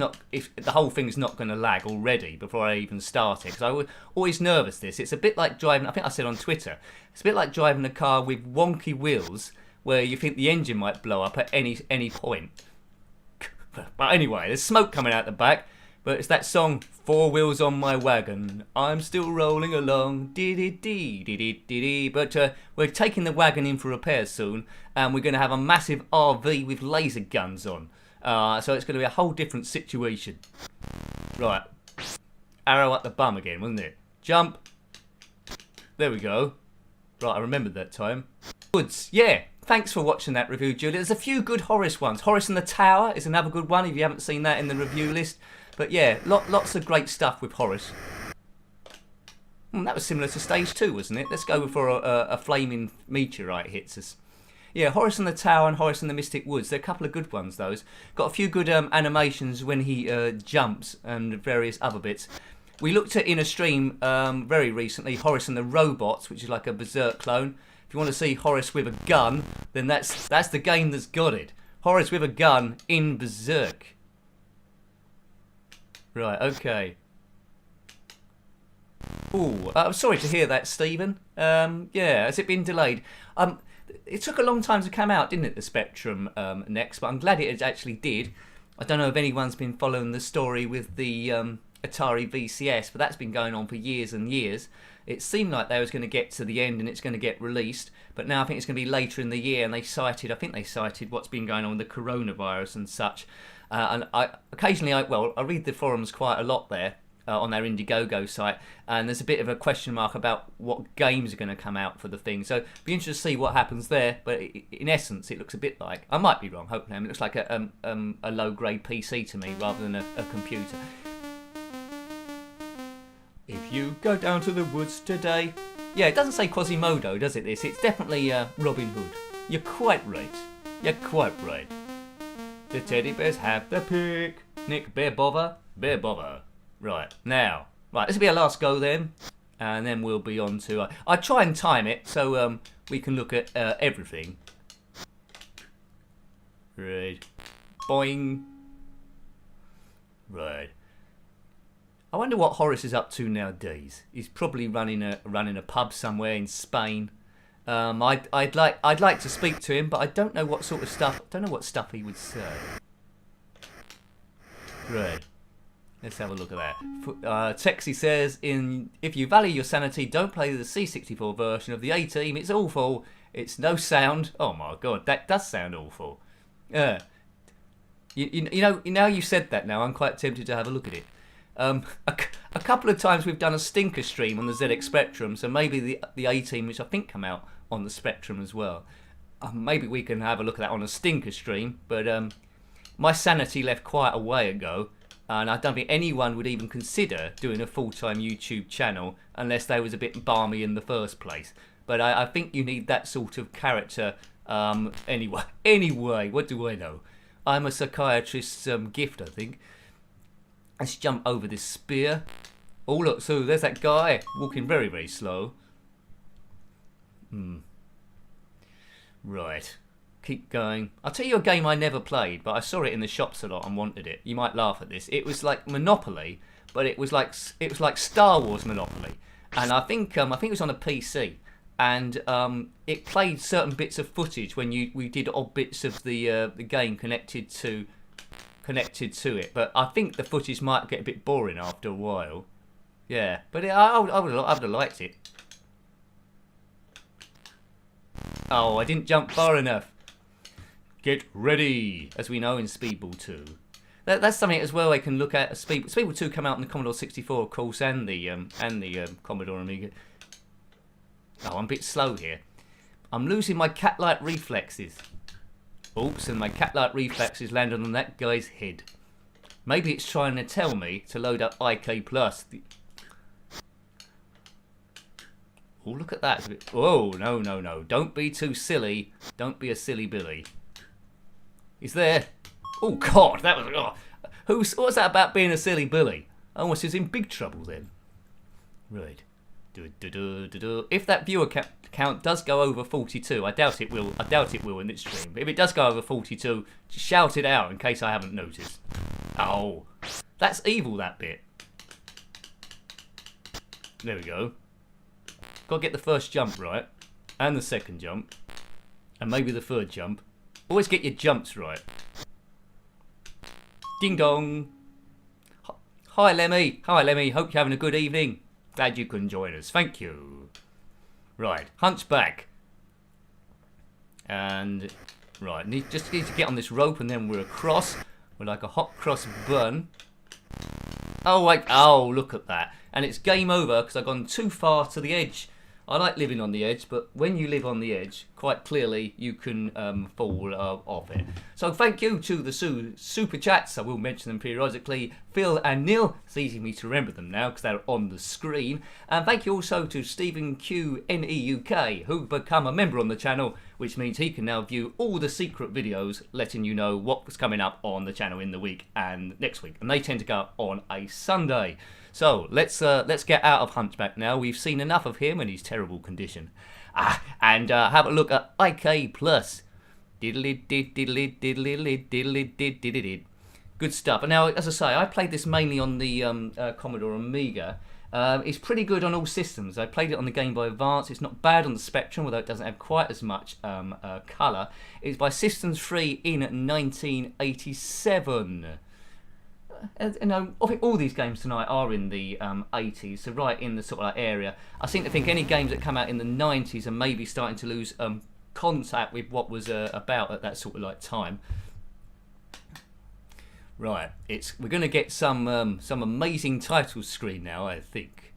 the whole thing's not going to lag already before I even start it, because I was always nervous. It's a bit like driving. I think I said on Twitter. It's a bit like driving a car with wonky wheels, where you think the engine might blow up at any point. But anyway, there's smoke coming out the back. But it's that song, Four Wheels on My Wagon, I'm still rolling along, dee-dee-dee. But we're taking the wagon in for repairs soon, and we're going to have a massive RV with laser guns on. So it's going to be a whole different situation. Right. Arrow up the bum again, wasn't it? Jump. There we go. Right, I remembered that time. Woods, yeah. Thanks for watching that review, Julia. There's a few good Horace ones. Horace and the Tower is another good one if you haven't seen that in the review list. But yeah, lots of great stuff with Horace. That was similar to stage 2, wasn't it? Let's go for a flaming meteorite hits us. Yeah, Horace and the Tower and Horace and the Mystic Woods. They're a couple of good ones, those. Got a few good animations when he jumps and various other bits. We looked at in a stream very recently, Horace and the Robots, which is like a Berserk clone. If you want to see Horace with a gun, then that's the game that's got it. Horace with a gun in Berserk. Right, okay. Ooh, I'm sorry to hear that, Stephen. Yeah, has it been delayed? It took a long time to come out, didn't it, the Spectrum Next, but I'm glad it actually did. I don't know if anyone's been following the story with the Atari VCS, but that's been going on for years and years. It seemed like they was going to get to the end and it's going to get released, but now I think it's going to be later in the year, and I think they cited what's been going on with the coronavirus and such. And occasionally I read the forums quite a lot there on their Indiegogo site, and there's a bit of a question mark about what games are going to come out for the thing. So be interested to see what happens there. But in essence, it looks a bit like, I might be wrong, hopefully, it looks like a low-grade PC to me rather than a computer. If you go down to the woods today, yeah, it doesn't say Quasimodo, does it? It's definitely Robin Hood. You're quite right. You're quite right. The teddy bears have the picnic. Bear bother, bear bother. Right, now. Right, this will be our last go then. And then we'll be on to... I try and time it so we can look at everything. Right. Boing. Right. I wonder what Horace is up to nowadays. He's probably running a pub somewhere in Spain. I'd like to speak to him, but I don't know what sort of stuff. Don't know what stuff he would say. Right. Let's have a look at that. Texie says, if you value your sanity, don't play the C64 version of the A-Team. It's awful. It's no sound. Oh my god, that does sound awful. You know you said that now. I'm quite tempted to have a look at it. A couple of times we've done a stinker stream on the ZX Spectrum, so maybe the A-Team, which I think come out on the Spectrum as well. Maybe we can have a look at that on a stinker stream, but my sanity left quite a way ago, and I don't think anyone would even consider doing a full-time YouTube channel unless they was a bit balmy in the first place. But I think you need that sort of character anyway, what do I know? I'm a psychiatrist's gift, I think. Let's jump over this spear. Oh look, so there's that guy walking very, very slow. Right. Keep going. I'll tell you a game I never played, but I saw it in the shops a lot and wanted it. You might laugh at this. It was like Monopoly, but it was like Star Wars Monopoly. And I think it was on a PC. And it played certain bits of footage when we did odd bits of the game connected to it, but I think the footage might get a bit boring after a while. Yeah, but I would have liked it. Oh, I didn't jump far enough. Get ready, as we know in Speedball 2. That's something as well I can look at. Speedball 2 come out on the Commodore 64, of course, and the Commodore Amiga. Oh, I'm a bit slow here. I'm losing my cat-like reflexes. Oops, and my cat-like reflexes landed on that guy's head. Maybe it's trying to tell me to load up IK+. Oh, look at that. Oh, no, no, no. Don't be too silly. Don't be a silly Billy. He's there. Oh, God. That was... Oh. What's that about being a silly Billy? I almost was in big trouble then. Right. If that viewer count does go over 42, I doubt it will. I doubt it will in this stream. But if it does go over 42, just shout it out in case I haven't noticed. Oh, that's evil, that bit. There we go. Got to get the first jump right, and the second jump, and maybe the third jump. Always get your jumps right. Ding dong. Hi Lemmy. Hi Lemmy. Hope you're having a good evening. Glad you can join us. Thank you. Right, Hunchback. And right, just need to get on this rope, and then we're across. We're like a hot cross bun. Oh, oh, look at that. And it's game over because I've gone too far to the edge. I like living on the edge, but when you live on the edge, quite clearly you can fall off it. So thank you to the super chats. I will mention them periodically. Phil and Neil. It's easy for me to remember them now because they're on the screen. And thank you also to Stephen QNEUK, who become a member on the channel, which means he can now view all the secret videos, letting you know what's coming up on the channel in the week and next week. And they tend to go up on a Sunday. So let's get out of Hunchback now. We've seen enough of him and his terrible condition. And have a look at IK+. Good stuff. And now, as I say, I played this mainly on the Commodore Amiga. It's pretty good on all systems. I played it on the Game Boy Advance. It's not bad on the Spectrum, although it doesn't have quite as much colour. It's by Systems 3 in 1987. You know, I think all these games tonight are in the 80s, so right in the sort of like area. I seem to think any games that come out in the 90s are maybe starting to lose contact with what was about at that sort of like time. Right, we're going to get some amazing title screen now, I think.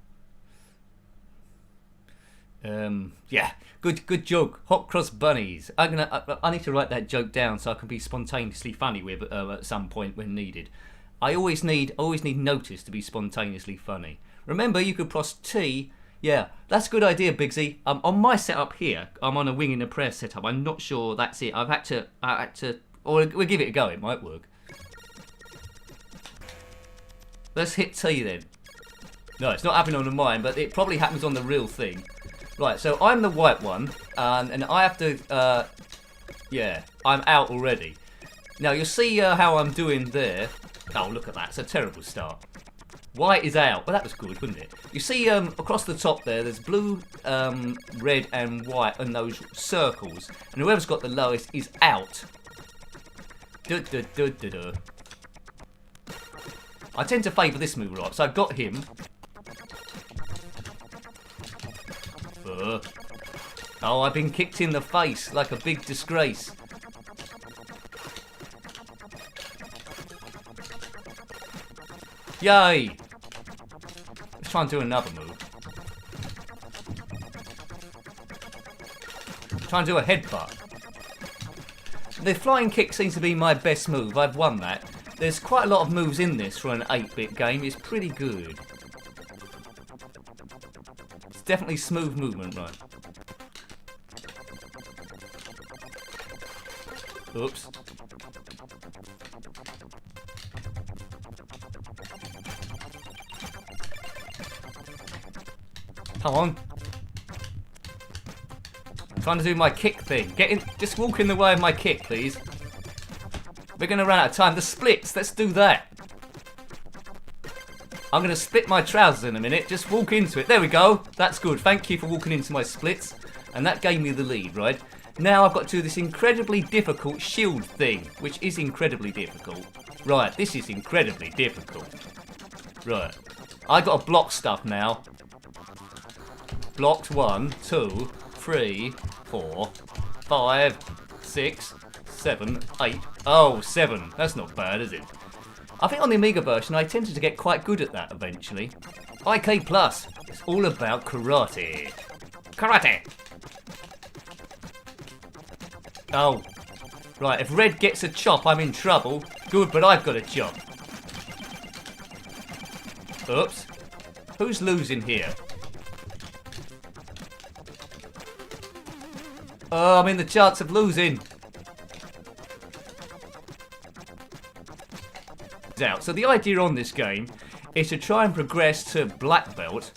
Yeah, good joke. Hot cross bunnies. I need to write that joke down so I can be spontaneously funny with it at some point when needed. I always need notice to be spontaneously funny. Remember, you could press T. Yeah, that's a good idea, Bigsy. On my setup here, I'm on a wing and a prayer setup. I'm not sure that's it. I had to, or we'll give it a go. It might work. Let's hit T then. No, it's not happening on mine, but it probably happens on the real thing. Right, so I'm the white one, and I have to. Yeah, I'm out already. Now you'll see how I'm doing there. Oh, look at that. It's a terrible start. White is out. Well, that was good, wasn't it? You see across the top there's blue, red and white and those circles. And whoever's got the lowest is out. I tend to favour this move a lot. So I've got him. Oh, I've been kicked in the face like a big disgrace. Yay! Let's try and do another move. Try and do a headbutt. The flying kick seems to be my best move. I've won that. There's quite a lot of moves in this for an 8-bit game. It's pretty good. It's definitely smooth movement, right? Oops. Come on. I'm trying to do my kick thing. Get in. Just walk in the way of my kick, please. We're going to run out of time. The splits. Let's do that. I'm going to split my trousers in a minute. Just walk into it. There we go. That's good. Thank you for walking into my splits. And that gave me the lead, right? Now I've got to do this incredibly difficult shield thing, which is incredibly difficult. Right, this is incredibly difficult. Right. I got to block stuff now. Blocked 1, 2, 3, 4, 5, 6, 7, 8. Oh, 7. That's not bad, is it? I think on the Amiga version, I tended to get quite good at that eventually. IK Plus. It's all about karate. Karate! Oh. Right, if red gets a chop, I'm in trouble. Good, but I've got a chop. Oops. Who's losing here? Oh, I'm in the chance of losing. Out. So the idea on this game is to try and progress to black belt.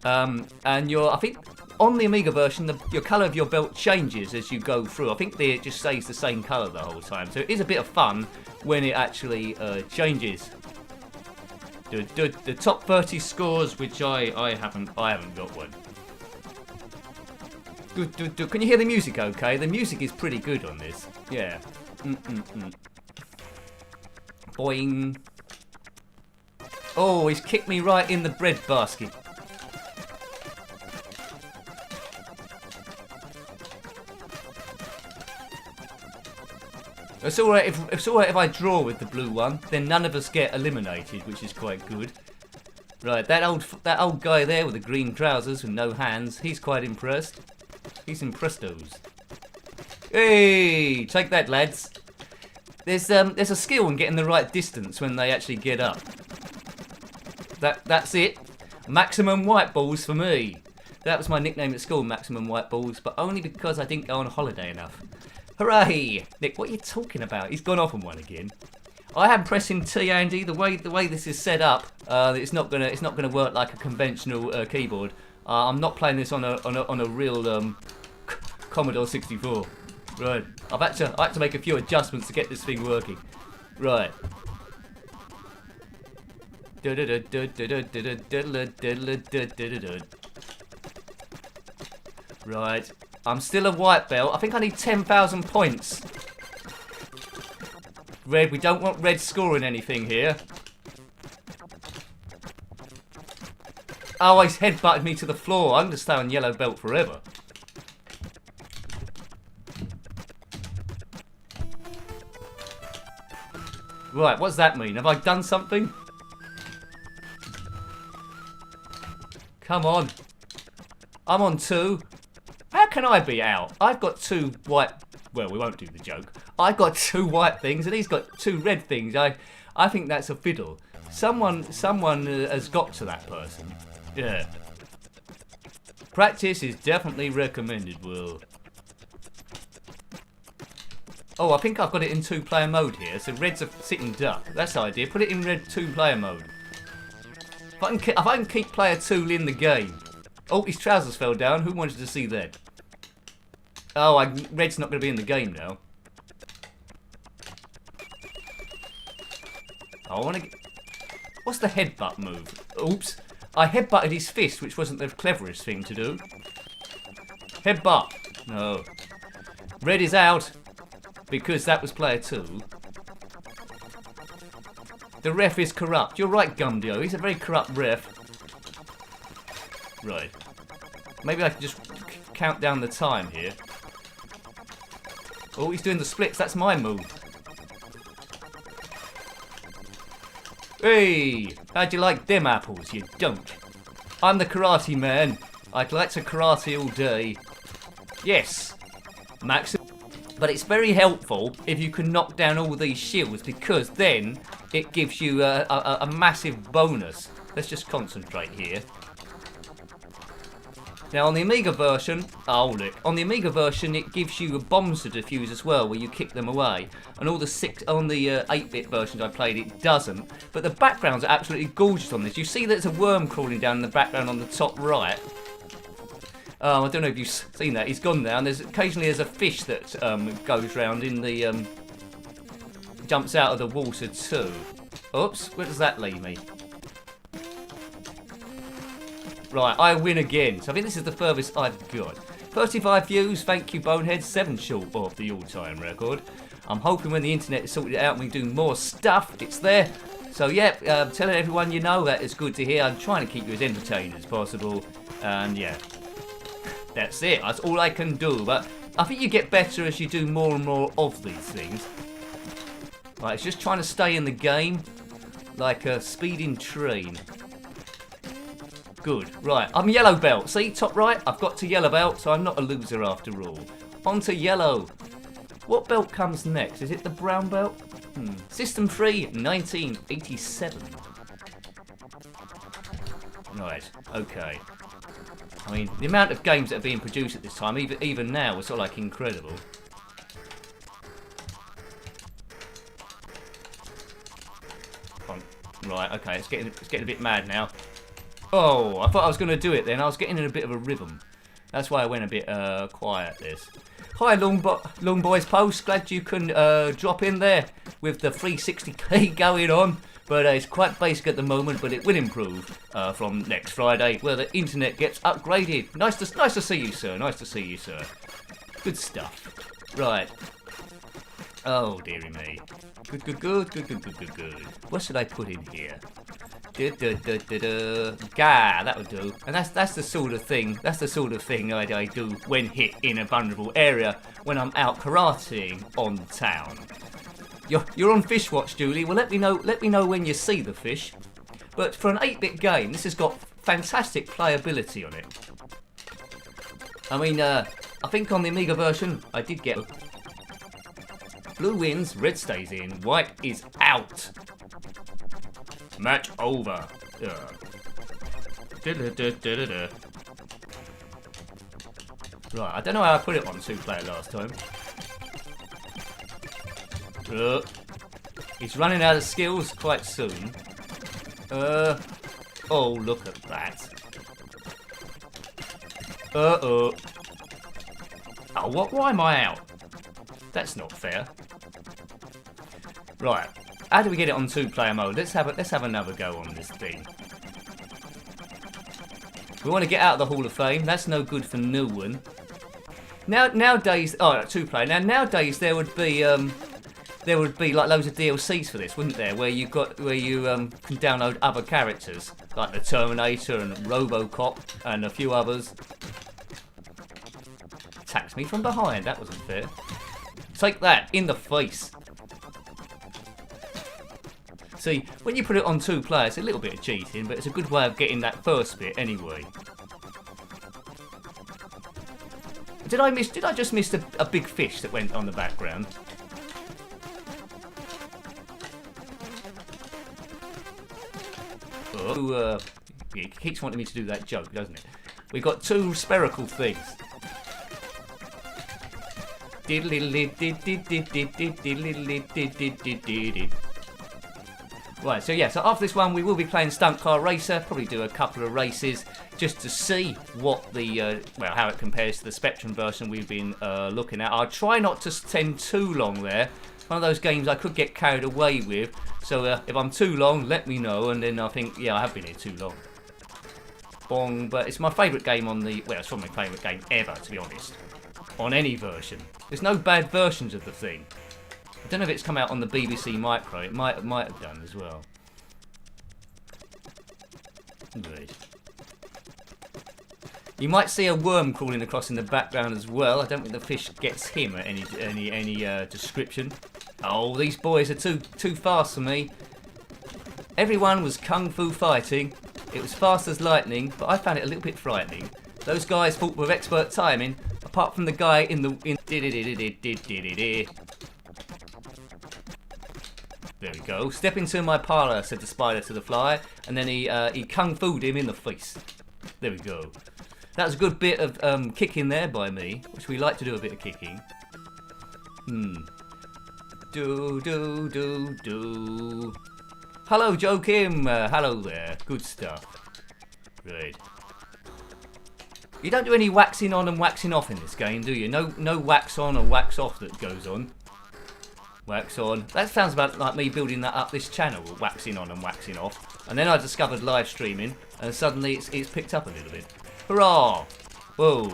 And I think on the Amiga version, your colour of your belt changes as you go through. I think it just stays the same colour the whole time. So it is a bit of fun when it actually changes. The top 30 scores, which I haven't got one. Can you hear the music okay? The music is pretty good on this. Yeah. Boing. Oh, he's kicked me right in the bread basket. It's alright if I draw with the blue one, then none of us get eliminated, which is quite good. Right, that old guy there with the green trousers and no hands, he's quite impressed. He's imprestos. Hey, take that, lads. There's a skill in getting the right distance when they actually get up. That's it. Maximum white balls for me. That was my nickname at school, Maximum White Balls, but only because I didn't go on holiday enough. Hooray! Nick, what are you talking about? He's gone off on one again. I am pressing T, Andy. The way this is set up, it's not gonna work like a conventional keyboard. I'm not playing this on a real Commodore 64. Right. I had to make a few adjustments to get this thing working. Right. Right. I'm still a white belt. I think I need 10,000 points. Red, we don't want red scoring anything here. Oh, he's headbutted me to the floor. I'm going to stay on yellow belt forever. Right, what's that mean? Have I done something? Come on. I'm on 2. How can I be out? I've got 2 white... Well, we won't do the joke. I've got 2 white things and he's got 2 red things. I think that's a fiddle. Someone has got to that person. Yeah. Practice is definitely recommended, Will. Oh, I think I've got it in 2-player mode here. So red's a sitting duck. That's the idea. Put it in red 2-player mode. If I can keep player 2 in the game. Oh, his trousers fell down. Who wanted to see that? Oh, red's not going to be in the game now. I want to... What's the headbutt move? Oops. I headbutted his fist, which wasn't the cleverest thing to do. Headbutt. No. Red is out. Because that was player 2. The ref is corrupt. You're right, Gumdio. He's a very corrupt ref. Right. Maybe I can just count down the time here. Oh, he's doing the splits. That's my move. Hey! How'd you like them apples? You don't. I'm the karate man. I'd like to karate all day. Yes. Max. But it's very helpful if you can knock down all these shields, because then it gives you a massive bonus. Let's just concentrate here. Now on the Amiga version, on the Amiga version it gives you bombs to defuse as well, where you kick them away. And on the 8-bit versions I played, it doesn't. But the backgrounds are absolutely gorgeous on this. You see there's a worm crawling down in the background on the top right. I don't know if you've seen that. He's gone now, and occasionally there's a fish that goes round in the jumps out of the water too. Oops, where does that leave me? Right, I win again. So I think this is the furthest I've got. 35 views, thank you Bonehead, 7 short of the all-time record. I'm hoping when the internet is sorted out and we do more stuff, it's there. So yeah, telling everyone you know that is good to hear. I'm trying to keep you as entertained as possible. And yeah, that's it. That's all I can do. But I think you get better as you do more and more of these things. Right, it's just trying to stay in the game like a speeding train. Good. Right, I'm yellow belt. See, top right? I've got to yellow belt, so I'm not a loser after all. On to yellow. What belt comes next? Is it the brown belt? System 3, 1987. Right, okay. I mean, the amount of games that are being produced at this time, even now, is sort of like incredible. Right, okay, it's getting a bit mad now. Oh, I thought I was going to do it then. I was getting in a bit of a rhythm. That's why I went a bit quiet this. Hi, Long Boys Post. Glad you can drop in there with the 360p going on. But it's quite basic at the moment, but it will improve from next Friday, where the internet gets upgraded. Nice to see you, sir. Nice to see you, sir. Good stuff. Right. Oh, dearie me. Good. What should I put in here? Gah, that would do. And that's the sort of thing. That's the sort of thing I do when hit in a vulnerable area when I'm out karateing on town. You're on Fish Watch, Julie. Well, let me know when you see the fish. But for an 8-bit game, this has got fantastic playability on it. I mean, I think on the Amiga version, I did get blue wins, red stays in, white is out. Match over. Right, I don't know how I put it on 2-player last time. He's running out of skills quite soon. Oh, look at that. Oh, what? Why am I out? That's not fair. Right, how do we get it on 2-player mode? Let's have another go on this thing. We want to get out of the Hall of Fame. That's no good for no one. Nowadays, 2-player. Nowadays there would be like loads of DLCs for this, wouldn't there? Where you can download other characters like the Terminator and RoboCop and a few others. Attacked me from behind. That wasn't fair. Take that in the face. See, when you put it on 2-player, it's a little bit of cheating, but it's a good way of getting that first bit anyway. Did I just miss a big fish that went on the background? Oh, it keeps wanting me to do that joke, doesn't it? We've got 2 spherical things. Right, so yeah, so after this one we will be playing Stunt Car Racer, probably do a couple of races just to see what the, how it compares to the Spectrum version we've been looking at. I'll try not to spend too long there. One of those games I could get carried away with, so if I'm too long, let me know, and then I think, yeah, I have been here too long. Bong, but it's my favourite game on the, well, it's probably my favourite game ever, to be honest. On any version. There's no bad versions of the thing. I don't know if it's come out on the BBC Micro. It might have done as well. Good. You might see a worm crawling across in the background as well. I don't think the fish gets him at any description. Oh, these boys are too fast for me. Everyone was kung fu fighting. It was fast as lightning, but I found it a little bit frightening. Those guys fought with expert timing, apart from the guy in the There we go. Step into my parlour, said the spider to the fly, and then he kung fu'd him in the face. There we go. That was a good bit of kicking there by me, which we like to do a bit of kicking. Do. Hello, Joe Kim. Hello there. Good stuff. Right. You don't do any waxing on and waxing off in this game, do you? No wax on or wax off that goes on. Wax on. That sounds about like me building that up this channel, waxing on and waxing off. And then I discovered live streaming, and suddenly it's picked up a little bit. Hurrah! Whoa.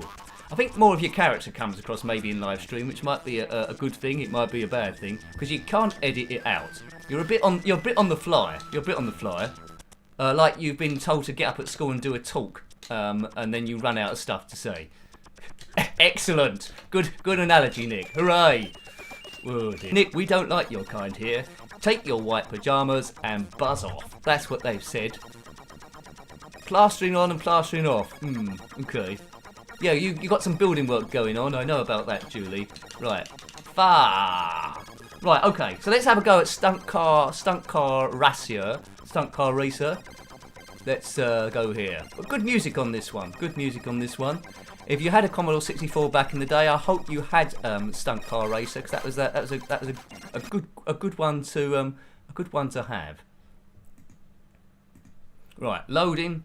I think more of your character comes across maybe in live stream, which might be a good thing. It might be a bad thing because you can't edit it out. You're a bit on the fly. Like you've been told to get up at school and do a talk, and then you run out of stuff to say. Excellent. Good analogy, Nick. Hooray. Whoa, dear. Nick, we don't like your kind here. Take your white pyjamas and buzz off. That's what they've said. Plastering on and plastering off. Okay. Yeah, you got some building work going on. I know about that, Julie. Right. Right, okay. So let's have a go at Stunt Car Racer. Let's go here. But good music on this one. If you had a Commodore 64 back in the day, I hope you had Stunt Car Racer, because that was a good one to have. Right, loading.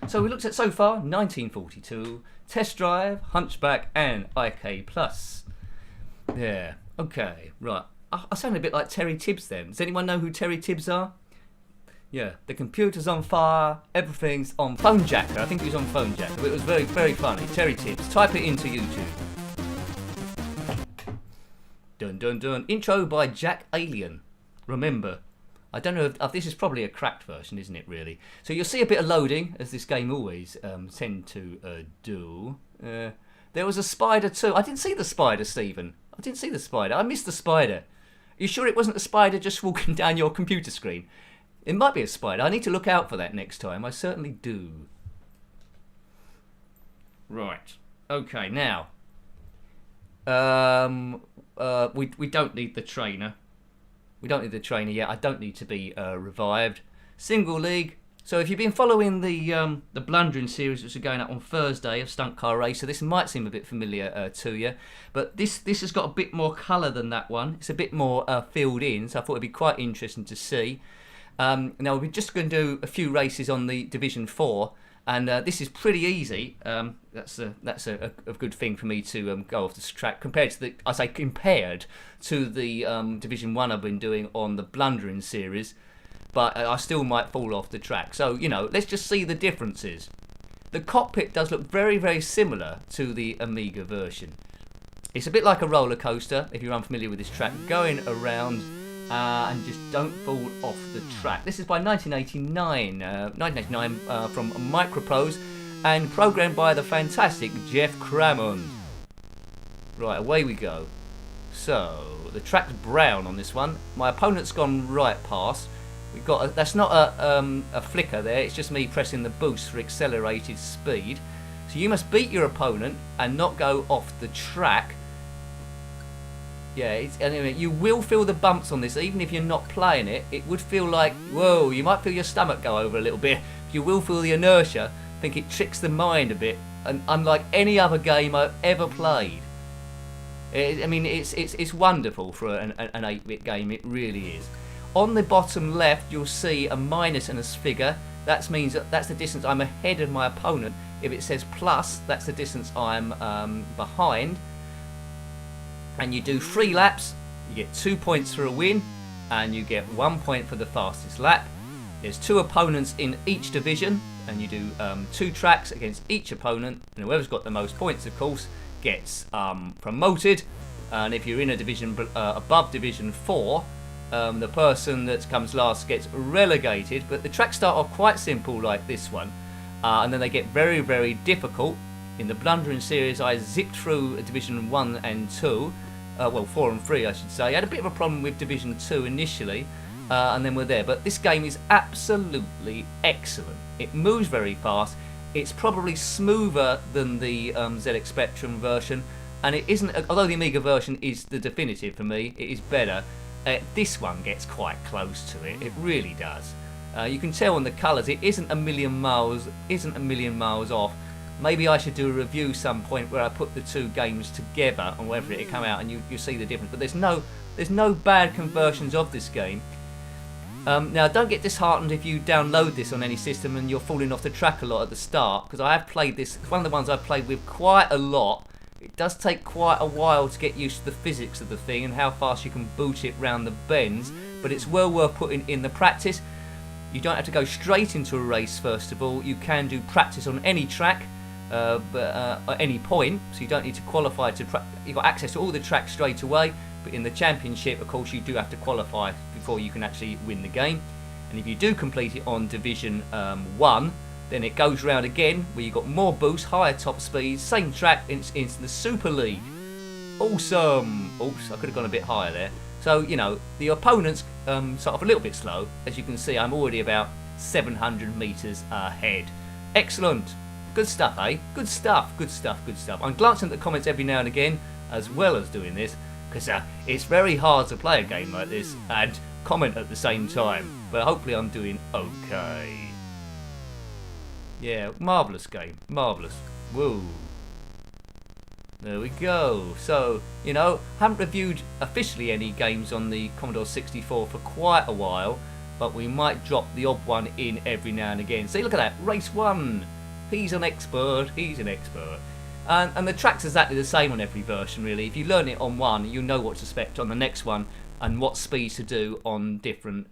So we looked at so far 1942, Test Drive, Hunchback, and IK Plus. Yeah. Okay. Right. I sound a bit like Terry Tibbs then. Does anyone know who Terry Tibbs are? Yeah, the computer's on fire, everything's on Phone Jacker. I think he was on Phone Jacker, but it was very, very funny. Terry Tibbs. Type it into YouTube. Dun dun dun. Intro by Jack Alien. Remember, I don't know if this is probably a cracked version, isn't it, really? So you'll see a bit of loading, as this game always tend to do. There was a spider too. I didn't see the spider, Stephen. I didn't see the spider. I missed the spider. Are you sure it wasn't a spider just walking down your computer screen? It might be a spider. I need to look out for that next time. I certainly do. Right. Okay, now. We don't need the trainer. We don't need the trainer yet. I don't need to be revived. Single league. So if you've been following the Blundering series, which are going up on Thursday, of Stunt Car Racer, this might seem a bit familiar to you. But this has got a bit more colour than that one. It's a bit more filled in, so I thought it'd be quite interesting to see. Now we're just going to do a few races on the Division 4, and this is pretty easy. That's a good thing for me to go off this track compared to the Division 1 I've been doing on the Blundering series, but I still might fall off the track. So, you know, let's just see the differences. The cockpit does look very, very similar to the Amiga version. It's a bit like a roller coaster, if you're unfamiliar with this track, going around. And just don't fall off the track. This is by 1989 from Microprose and programmed by the fantastic Jeff Crammond. Right, away we go. So the track's brown on this one. My opponent's gone right past. We've got that's not a flicker there. It's just me pressing the boost for accelerated speed. So you must beat your opponent and not go off the track. Yeah, anyway, you will feel the bumps on this, even if you're not playing it. It would feel like, whoa, you might feel your stomach go over a little bit. You will feel the inertia. I think it tricks the mind a bit, and unlike any other game I've ever played. It's wonderful for an 8-bit game, it really is. On the bottom left, you'll see a minus and a figure. That means that's the distance I'm ahead of my opponent. If it says plus, that's the distance I'm behind. And you do 3 laps, you get 2 points for a win, and you get 1 point for the fastest lap. There's 2 opponents in each division, and you do 2 tracks against each opponent, and whoever's got the most points, of course, gets promoted. And if you're in a division above Division 4, the person that comes last gets relegated. But the tracks start off quite simple like this one, and then they get very, very difficult. In the Blundering series, I zipped through Division 1 and 2. 4 and 3 I should say. I had a bit of a problem with Division 2 initially, and then we're there. But this game is absolutely excellent. It moves very fast. It's probably smoother than the ZX Spectrum version, and it isn't. Although the Amiga version is the definitive for me, it is better. This one gets quite close to it. It really does. You can tell on the colours, it isn't a million miles off. Maybe I should do a review some point where I put the 2 games together and wherever it come out, and you see the difference. But there's no bad conversions of this game. Now don't get disheartened if you download this on any system and you're falling off the track a lot at the start, because I have played this. It's one of the ones I've played with quite a lot. It does take quite a while to get used to the physics of the thing and how fast you can boot it round the bends, but it's well worth putting in the practice. You don't have to go straight into a race first of all. You can do practice on any track. At any point, so you don't need to qualify you've got access to all the tracks straight away, but in the championship, of course, you do have to qualify before you can actually win the game. And if you do complete it on Division 1, Then it goes round again, where you've got more boost, higher top speeds, same track, into the Super League. Awesome! Oops, I could have gone a bit higher there. So, you know, the opponent's sort of a little bit slow. As you can see, I'm already about 700 metres ahead. Excellent. Good stuff, eh? Good stuff, good stuff, good stuff. I'm glancing at the comments every now and again, as well as doing this, because it's very hard to play a game like this and comment at the same time. But hopefully I'm doing okay. Yeah, marvellous game. Marvellous. Whoa. There we go. So, you know, haven't reviewed officially any games on the Commodore 64 for quite a while, but we might drop the odd one in every now and again. See, look at that. Race 1. He's an expert. He's an expert. And the track's exactly the same on every version, really. If you learn it on one, you know what to expect on the next one and what speeds to do on different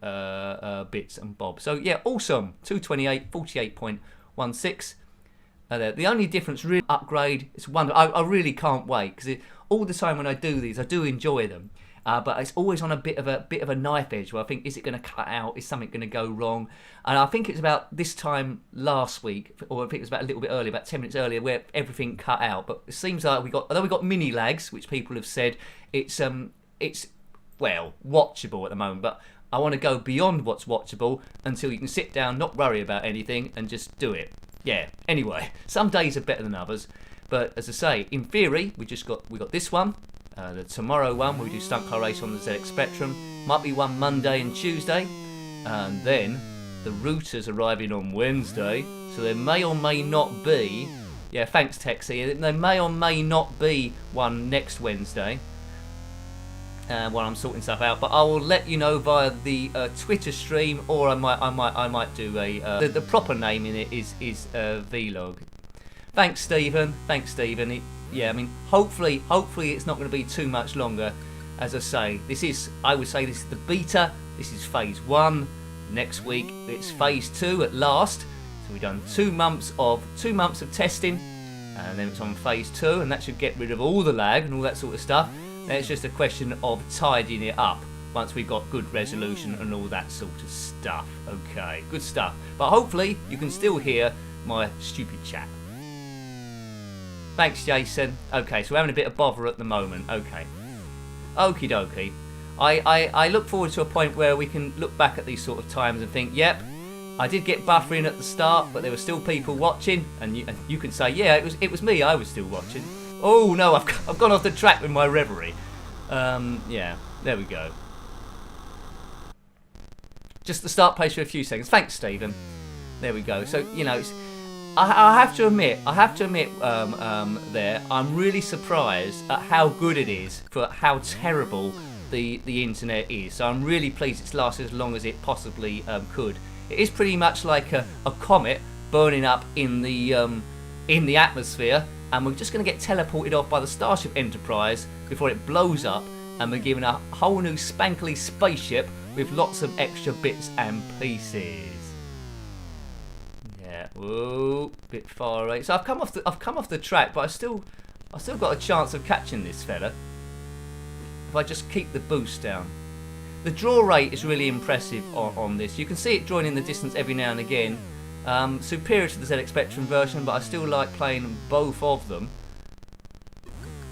bits and bobs. So, yeah, awesome. 228, 48.16. The only difference, really, upgrade, it's wonderful. I really can't wait, because all the time when I do these, I do enjoy them. But it's always on a bit of a knife edge where I think, is it going to cut out? Is something going to go wrong? And I think it's about this time last week, or I think it was about a little bit earlier, about 10 minutes earlier, where everything cut out. But it seems like although we got mini lags, which people have said, it's well, watchable at the moment. But I want to go beyond what's watchable until you can sit down, not worry about anything, and just do it. Yeah. Anyway, some days are better than others. But as I say, in theory, we got this one. The tomorrow one, where we do Stunt Car Race on the ZX Spectrum. Might be one Monday and Tuesday. And then the Router's arriving on Wednesday. So there may or may not be... Yeah, thanks, Texie. There may or may not be one next Wednesday. While I'm sorting stuff out. But I will let you know via the Twitter stream, or I might do a... the proper name in it is Vlog. Thanks, Stephen. Thanks, Stephen. Yeah, I mean, hopefully it's not going to be too much longer. As I say, I would say this is the beta. This is phase 1. Next week it's phase 2 at last. So we've done 2 months of testing, and then it's on phase 2, and that should get rid of all the lag and all that sort of stuff. Then it's just a question of tidying it up once we've got good resolution and all that sort of stuff. Okay, good stuff. But hopefully you can still hear my stupid chat. Thanks, Jason. Okay, so we're having a bit of bother at the moment. Okay. Okie dokie. I look forward to a point where we can look back at these sort of times and think, yep, I did get buffering at the start, but there were still people watching, and you can say, yeah, it was me, I was still watching. Oh no, I've gone off the track with my reverie. Yeah, there we go. Just the start page for a few seconds. Thanks, Stephen. There we go. So, you know, I have to admit, there, I'm really surprised at how good it is for how terrible the internet is. So I'm really pleased it's lasted as long as it possibly could. It is pretty much like a comet burning up in the atmosphere, and we're just going to get teleported off by the Starship Enterprise before it blows up, and we're given a whole new spankly spaceship with lots of extra bits and pieces. Yeah, whoa, bit far away. So I've come off the track, but I've still got a chance of catching this fella if I just keep the boost down. The draw rate is really impressive on this. You can see it drawing in the distance every now and again. Superior to the ZX Spectrum version, but I still like playing both of them.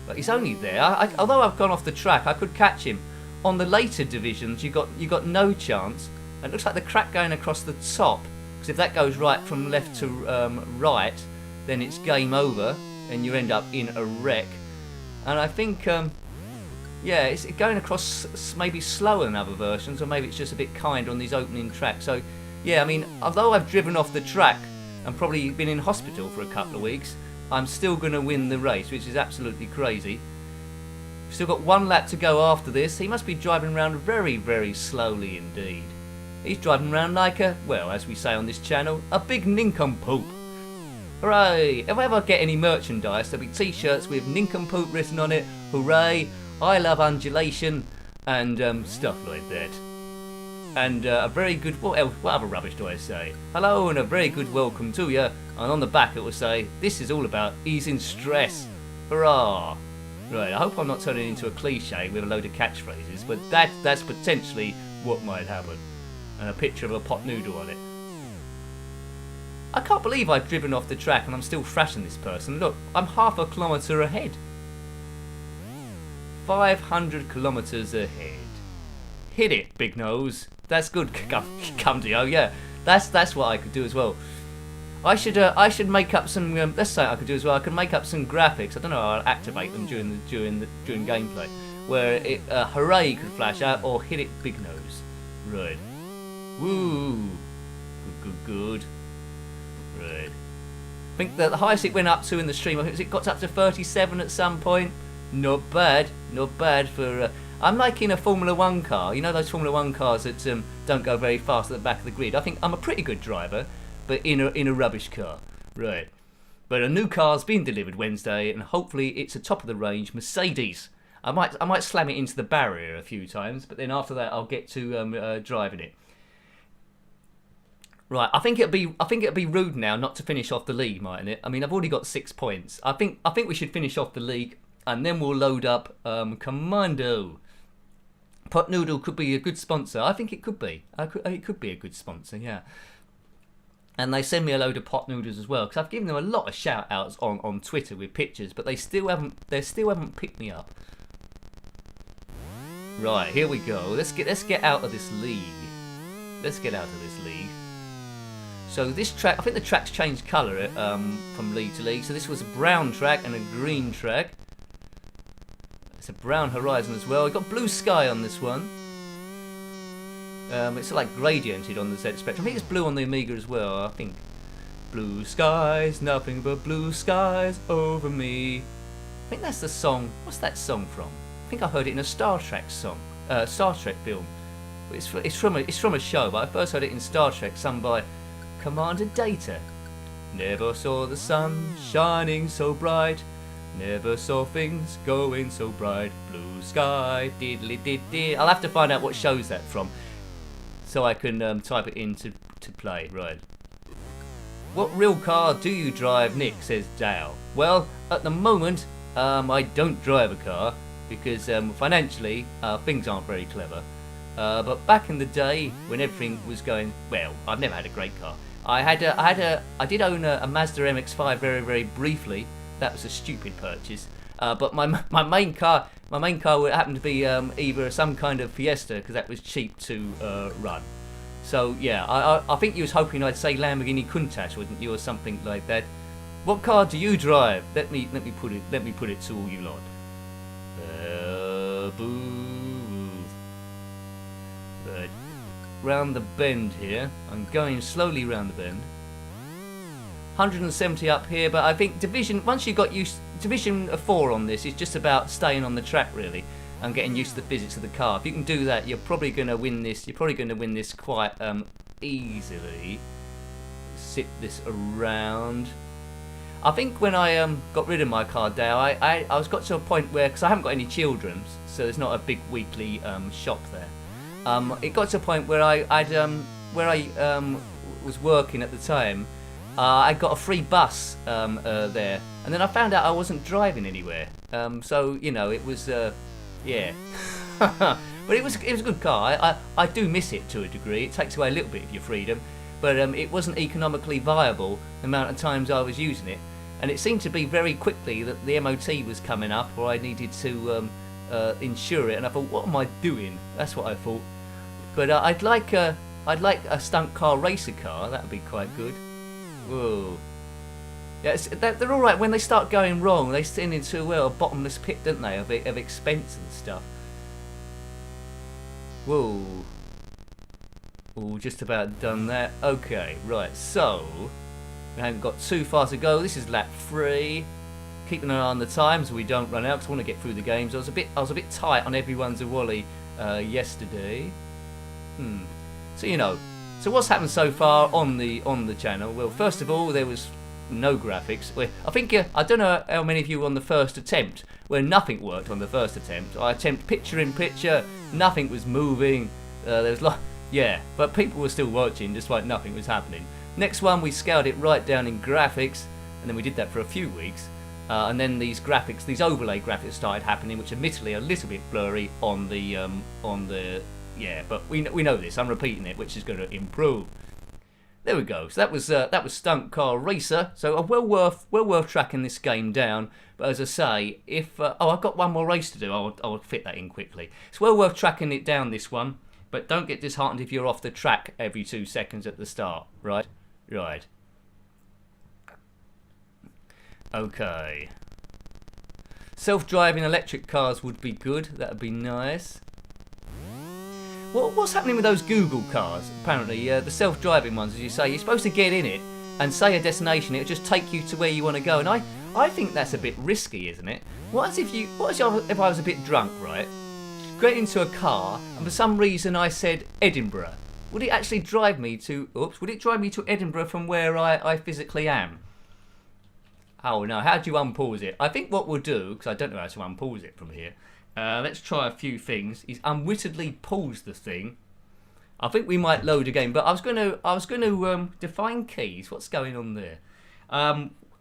But he's only there. Although I've gone off the track, I could catch him. On the later divisions, you got no chance. And it looks like the crack going across the top. Because if that goes right from left to right, then it's game over, and you end up in a wreck. And I think, yeah, it's going across maybe slower than other versions, or maybe it's just a bit kind on these opening tracks. So, yeah, I mean, although I've driven off the track and probably been in hospital for a couple of weeks, I'm still going to win the race, which is absolutely crazy. Still got 1 lap to go after this. He must be driving around very, very slowly indeed. He's driving around like a, well, as we say on this channel, a big nincompoop. Hooray! If I ever get any merchandise, there'll be t-shirts with nincompoop written on it. Hooray! I love undulation and stuff like that. And a very good, what other rubbish do I say? Hello and a very good welcome to you. And on the back it will say, this is all about easing stress. Hurrah! Right, I hope I'm not turning into a cliche with a load of catchphrases, but that's potentially what might happen. And a picture of a pot noodle on it. I can't believe I've driven off the track and I'm still thrashing this person. Look, I'm half a kilometre ahead. 500 kilometres ahead. Hit it, big nose. That's good, Commando. Yeah, that's what I could do as well. I should make up some. That's something I could do as well. I could make up some graphics. I don't know how I'll activate them during gameplay, where it hooray could flash out or hit it, big nose. Right. Woo. Good. Right. I think that the highest it went up to in the stream, I think it got up to 37 at some point. Not bad for. I'm like in a Formula 1 car. You know those Formula 1 cars that don't go very fast at the back of the grid. I think I'm a pretty good driver, but in a rubbish car. Right. But a new car's been delivered Wednesday, and hopefully it's a top of the range Mercedes. I might slam it into the barrier a few times, but then after that I'll get to driving it. Right, I think it'd be rude now not to finish off the league, mightn't it? I mean, I've already got 6 points. I think we should finish off the league, and then we'll load up Commando. Pot Noodle could be a good sponsor. I think it could be. It could be a good sponsor, yeah. And they send me a load of pot noodles as well, because I've given them a lot of shout outs on Twitter with pictures, but they still haven't picked me up. Right, here we go. Let's get out of this league. Let's get out of this league. So this track, I think the track's changed colour from league to league. So this was a brown track and a green track. It's a brown horizon as well. We've got blue sky on this one. It's like gradiented on the Z Spectrum. I think it's blue on the Amiga as well. I think blue skies, nothing but blue skies over me. I think that's the song. What's that song from? I think I heard it in a Star Trek song, Star Trek film. It's from a show, but I first heard it in Star Trek, sung by Commander Data. Never saw the sun shining so bright. Never saw things going so bright. Blue sky, diddly did. I'll have to find out what show's that from, so I can type it in to play. Right. What real car do you drive, Nick? Says Dale. Well, at the moment, I don't drive a car because financially things aren't very clever. But back in the day when everything was going well, I've never had a great car. I did own a Mazda MX-5 very, very briefly. That was a stupid purchase. But my main car would happen to be either some kind of Fiesta, because that was cheap to run. So yeah, I think you was hoping I'd say Lamborghini Countach, wouldn't you, or something like that. What car do you drive? Let me put it to all you lot. Booth. Right. Round the bend here. I'm going slowly round the bend. 170 up here, but I think once you got used, Division 4 on this is just about staying on the track really and getting used to the physics of the car. If you can do that, you're probably going to win this. You're probably going to win this quite easily. Sit this around. I think when I got rid of my car, Dale, I was got to a point where, because I haven't got any children, so there's not a big weekly shop there. It got to a point where I was working at the time. I got a free bus there, and then I found out I wasn't driving anywhere. So you know, it was yeah, but it was a good car. I do miss it to a degree. It takes away a little bit of your freedom, but it wasn't economically viable the amount of times I was using it, and it seemed to be very quickly that the MOT was coming up, or I needed to insure it, and I thought, what am I doing? That's what I thought. But I'd like a stunt car racer car. That would be quite good. Whoa. Yeah, they're all right when they start going wrong. They send into a bottomless pit, don't they, of expense and stuff. Whoa. Oh, just about done that. Okay, right. So we haven't got too far to go. This is lap 3. Keeping an eye on the time so we don't run out, because I want to get through the games. I was a bit tight on everyone's a wally yesterday. So you know. So what's happened so far on the channel? Well, first of all, there was no graphics. I think I don't know how many of you were on the first attempt, where nothing worked on the first attempt. I attempted picture in picture, nothing was moving. There was yeah, but people were still watching, just like nothing was happening. Next one, we scaled it right down in graphics, and then we did that for a few weeks. And then these graphics, these overlay graphics started happening, which admittedly are a little bit blurry on the yeah, but we know this. I'm repeating it, which is going to improve. There we go. So that was Stunt Car Racer. So well worth tracking this game down. But as I say, if I've got one more race to do, I'll fit that in quickly. It's well worth tracking it down, this one. But don't get disheartened if you're off the track every 2 seconds at the start. Right. Okay. Self-driving electric cars would be good. That would be nice. What's happening with those Google cars? Apparently, the self-driving ones, as you say, you're supposed to get in it and say a destination. It'll just take you to where you want to go. And I think that's a bit risky, isn't it? What if I was a bit drunk, right? Get into a car, and for some reason I said Edinburgh. Would it actually drive me to? Would it drive me to Edinburgh from where I physically am? Oh no! How do you unpause it? I think what we'll do, because I don't know how to unpause it from here. Let's try a few things. Is unwittedly pause the thing. I think we might load again, but I was going to define keys. What's going on there?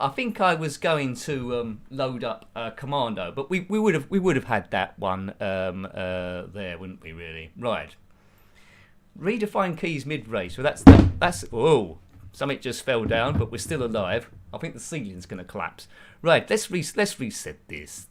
I think I was going to load up Commando, but we would have had that one there, wouldn't we? Really? Right. Redefine keys mid race. So that's whoa. Something just fell down, but we're still alive. I think the ceiling's going to collapse. Right. Let's reset this.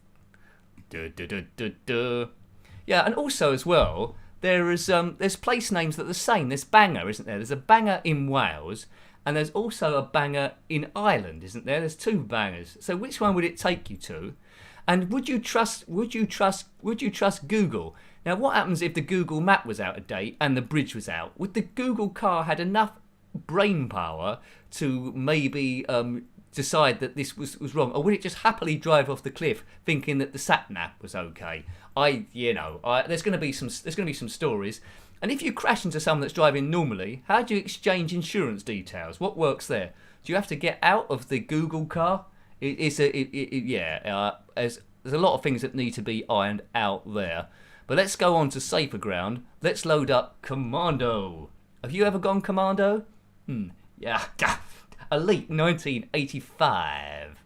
Yeah, and also as well, there's place names that are the same. There's Bangor, isn't there? There's a Bangor in Wales, and there's also a Bangor in Ireland, isn't there? There's 2 Bangors. So which one would it take you to? And would you trust Google? Now, what happens if the Google map was out of date and the bridge was out? Would the Google car had enough brain power to maybe decide that this was wrong, or would it just happily drive off the cliff thinking that the sat nav was okay? There's going to be some stories, and if you crash into someone that's driving normally, how do you exchange insurance details? What works there? Do you have to get out of the Google car? There's a lot of things that need to be ironed out there. But let's go on to safer ground. Let's load up Commando. Have you ever gone Commando? Yeah. Elite 1985.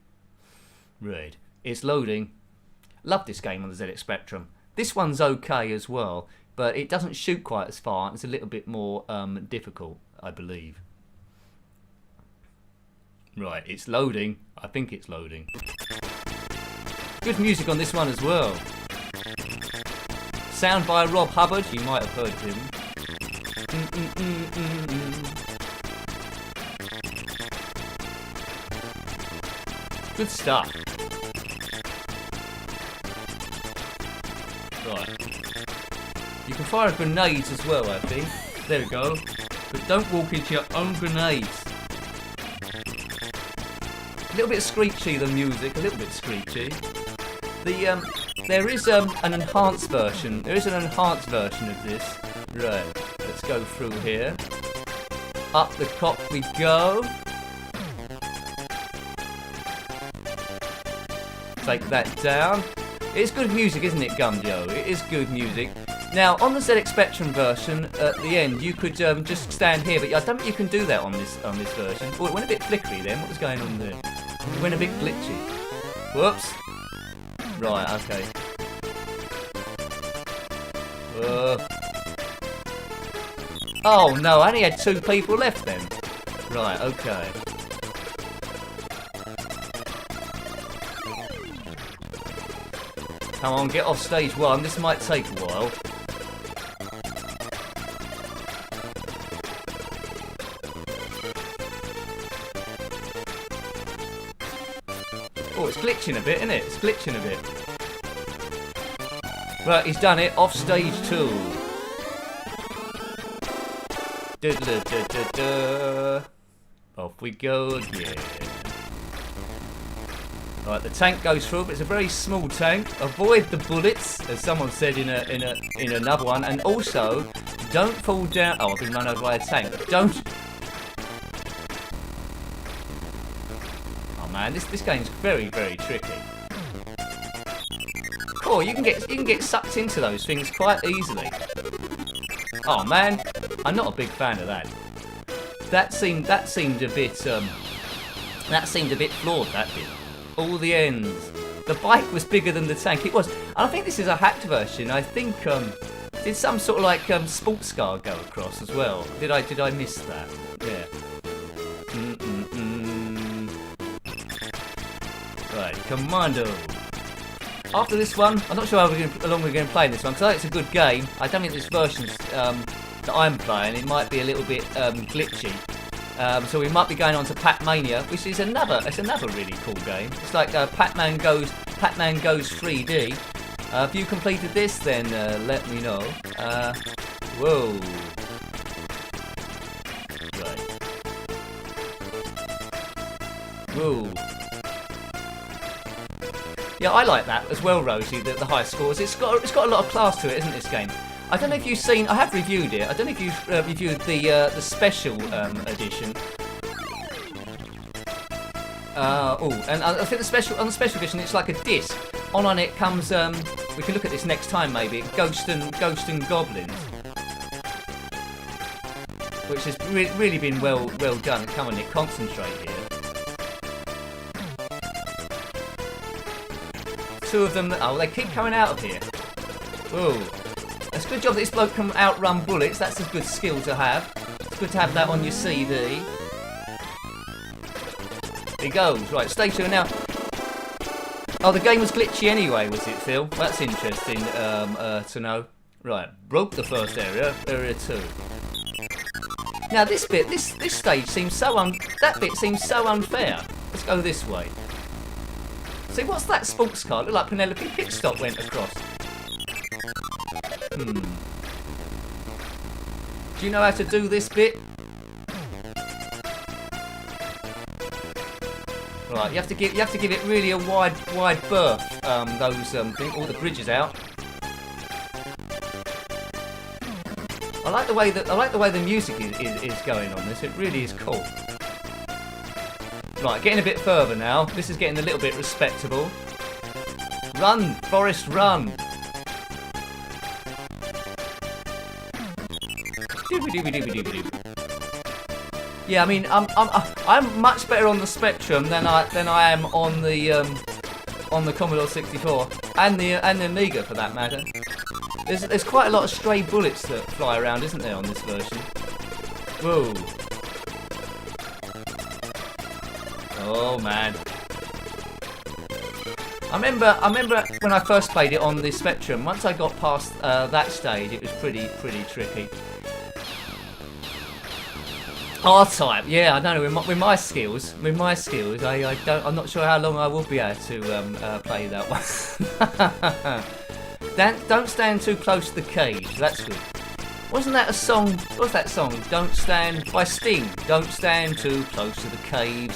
Right. It's loading. Love this game on the ZX Spectrum. This one's okay as well, but it doesn't shoot quite as far. It's a little bit more difficult, I believe. Right, it's loading. I think it's loading. Good music on this one as well. Sound by Rob Hubbard. You might have heard of him. Good stuff. Right. You can fire grenades as well, I think. There we go. But don't walk into your own grenades. A little bit screechy, the music. A little bit screechy. There is an enhanced version. There is an enhanced version of this. Right. Let's go through here. Up the cop we go. Take that down. It's good music, isn't it, Gumdio? It is good music. Now, on the ZX Spectrum version, at the end, you could just stand here, but I don't think you can do that on this version. Oh, it went a bit flickery then. What was going on there? It went a bit glitchy. Whoops. Right, okay. Oh no, I only had 2 people left then. Right, okay. Come on, get off stage 1. This might take a while. Oh, it's glitching a bit, isn't it? It's glitching a bit. Right, he's done it. Off stage 2. Off we go again. Right, the tank goes through, but it's a very small tank. Avoid the bullets, as someone said in another one, and also don't fall down. Oh, I've been run over by a tank. Don't. Oh man, this game's very, very tricky. Cool, you can get sucked into those things quite easily. Oh man, I'm not a big fan of that. That seemed a bit flawed. That did. All the ends. The bike was bigger than the tank. It was. And I think this is a hacked version. I think did some sort of like sports car go across as well? Did I miss that? Yeah. Commando. After this one, I'm not sure how long we're going to play this one, because I think it's a good game. I don't think this version that I'm playing, it might be a little bit glitchy. So we might be going on to Pac-Mania, which is another really cool game. It's like Pac-Man goes 3D. If you completed this, then let me know. Whoa. Right. Whoa. Yeah, I like that as well, Rosie, the high scores. It's got a lot of class to it, isn't this game? I don't know if you've seen. I have reviewed it. I don't know if you've reviewed the special edition. And I think on the special edition, it's like a disc. On it comes. We can look at this next time, maybe. Ghost and Goblins, which has really been well done. Come on, Nick, concentrate here. Two of them. Oh, they keep coming out of here. Whoa. It's a good job that this bloke can outrun bullets. That's a good skill to have. It's good to have that on your CD. He goes. Right, stay tuned now. Oh, the game was glitchy anyway, was it, Phil? That's interesting to know. Right, broke the first area 2. Now this stage seems that bit seems so unfair. Let's go this way. See, what's that sports car? Look like Penelope Pitstop went across. Do you know how to do this bit? Right, you have to give it really a wide berth. Those things, all the bridges out. I like the way the music is going on this. It really is cool. Right, getting a bit further now. This is getting a little bit respectable. Run, Forrest, run! Yeah, I mean, I'm much better on the Spectrum than I am on the Commodore 64 and the Amiga for that matter. There's quite a lot of stray bullets that fly around, isn't there, on this version? Whoa! Oh man! I remember when I first played it on the Spectrum. Once I got past that stage, it was pretty tricky. R-Type, yeah, I don't know. With my skills, I'm not sure how long I will be able to play that one. Don't stand too close to the cage. That's good. Wasn't that a song? What was that song? Don't stand by Sting. Don't stand too close to the cage.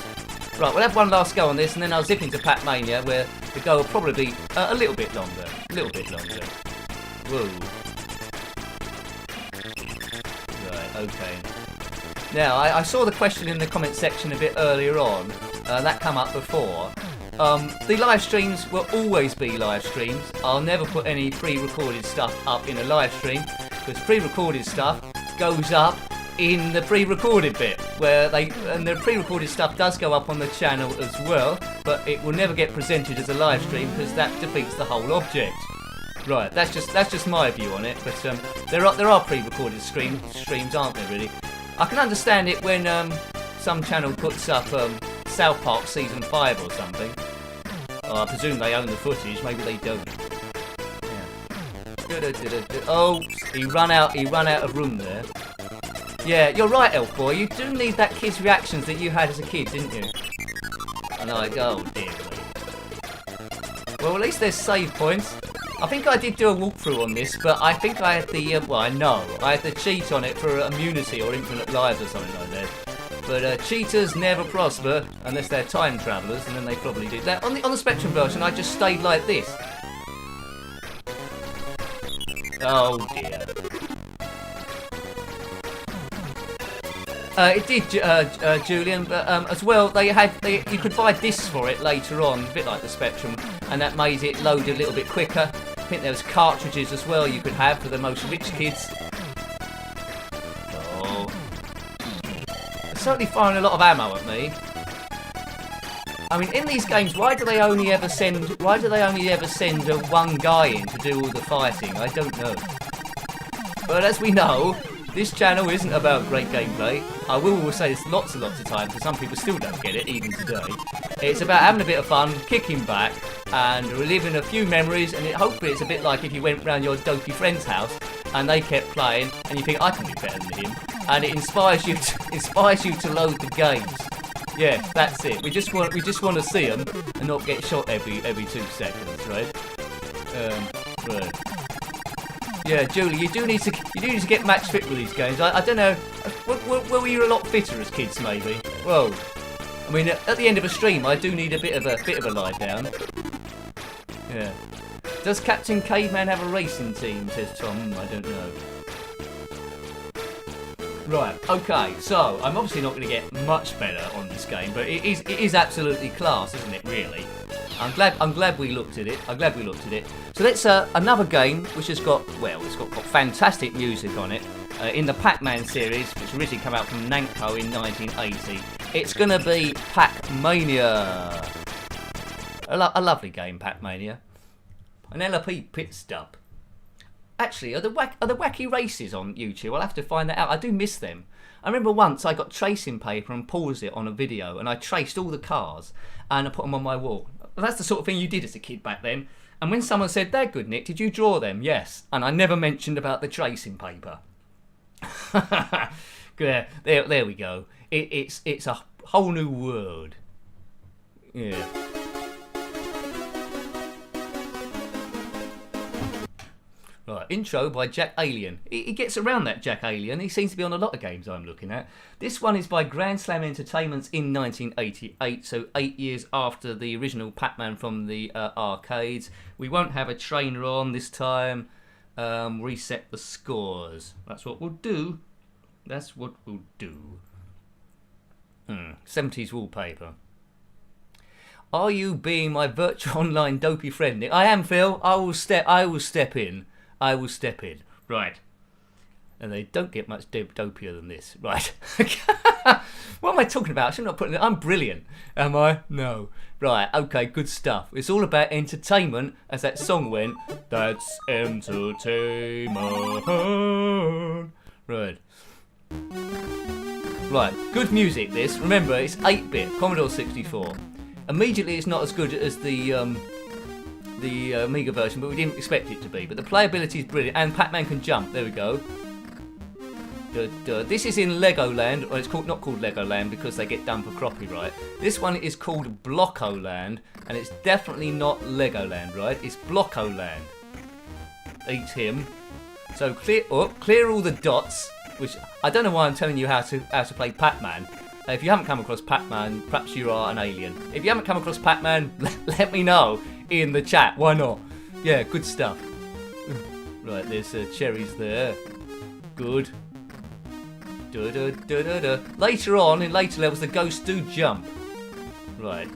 Right, we'll have one last go on this, and then I'll zip into Pac-Mania, where the go will probably be a little bit longer. Whoa. Right, okay. Now, I saw the question in the comment section a bit earlier on. That came up before. The live streams will always be live streams. I'll never put any pre-recorded stuff up in a live stream, because pre-recorded stuff goes up in the pre-recorded bit, and the pre-recorded stuff does go up on the channel as well, but it will never get presented as a live stream because that defeats the whole object. Right, that's just my view on it. But there are pre-recorded streams, aren't there? Really, I can understand it when some channel puts up South Park season 5 or something. I presume they own the footage. Maybe they don't. Yeah. Oh, he ran out of room there. Yeah, you're right, Elf Boy. You do need that kid's reactions that you had as a kid, didn't you? And I go, oh dear. Well, at least there's save points. I think I did do a walkthrough on this, but I think I had the, I had the cheat on it for immunity or infinite lives or something like that. But cheaters never prosper unless they're time travellers, and then they probably do that. On the Spectrum version, I just stayed like this. Oh dear. It did, Julian, but as well, you could buy discs for it later on, a bit like the Spectrum, and that made it load a little bit quicker. I think there was cartridges as well you could have for the most rich kids. Oh, they're certainly firing a lot of ammo at me. I mean, in these games, why do they only ever send one guy in to do all the fighting? I don't know. But as we know, this channel isn't about great gameplay. I will say this lots and lots of times, because some people still don't get it, even today. It's about having a bit of fun, kicking back, and reliving a few memories, and hopefully it's a bit like if you went round your dopey friend's house and they kept playing, and you think, I can be better than him, and it inspires you to load the games. Yeah, that's it. We just want to see them and not get shot every 2 seconds, right? Right. Yeah, Julie, you do need to get match fit with these games. I don't know. Were you a lot fitter as kids, maybe? Well, I mean, at the end of a stream, I do need a bit of a lie down. Yeah. Does Captain Caveman have a racing team? Says Tom. I don't know. Right. Okay. So I'm obviously not going to get much better on this game, but it is absolutely class, isn't it? Really. I'm glad we looked at it. So let's another game which has got it's got fantastic music on it in the Pac-Man series, which originally came out from Namco in 1980. It's gonna be Pac-Mania. A lovely game, Pac-Mania. An LP pit stop. Actually, are the wacky races on YouTube? I'll have to find that out. I do miss them. I remember once I got tracing paper and paused it on a video, and I traced all the cars and I put them on my wall. Well, that's the sort of thing you did as a kid back then. And when someone said, "They're good, Nick, did you draw them?" Yes. And I never mentioned about the tracing paper. there we go. It's a whole new world. Yeah. Right, intro by Jack Alien. He gets around that Jack Alien. He seems to be on a lot of games I'm looking at. This one is by Grand Slam Entertainment in 1988, so 8 years after the original Pac-Man from the arcades. We won't have a trainer on this time. Reset the scores. That's what we'll do. 70s wallpaper. Are you being my virtual online dopey friend, Nick? I am, Phil. I will step in. Right. And they don't get much dopier than this. Right. What am I talking about? I'm not putting it. I'm brilliant. Am I? No. Right. Okay. Good stuff. It's all about entertainment, as that song went. That's entertainment. Right. Right. Good music, this. Remember, it's 8-bit. Commodore 64. Immediately, it's not as good as the Amiga version, but we didn't expect it to be. But the playability is brilliant, and Pac-Man can jump. There we go. This is in Legoland, or it's not called Legoland because they get done for copyright. This one is called Blockoland, and it's definitely not Legoland, right? It's Blockoland. Eat him. So clear all the dots, which I don't know why I'm telling you how to play Pac-Man. If you haven't come across Pac-Man, perhaps you are an alien. If you haven't come across Pac-Man, let me know in the chat. Why not? Yeah, good stuff. Right, there's cherries there. Good. Later on, in later levels, the ghosts do jump. Right.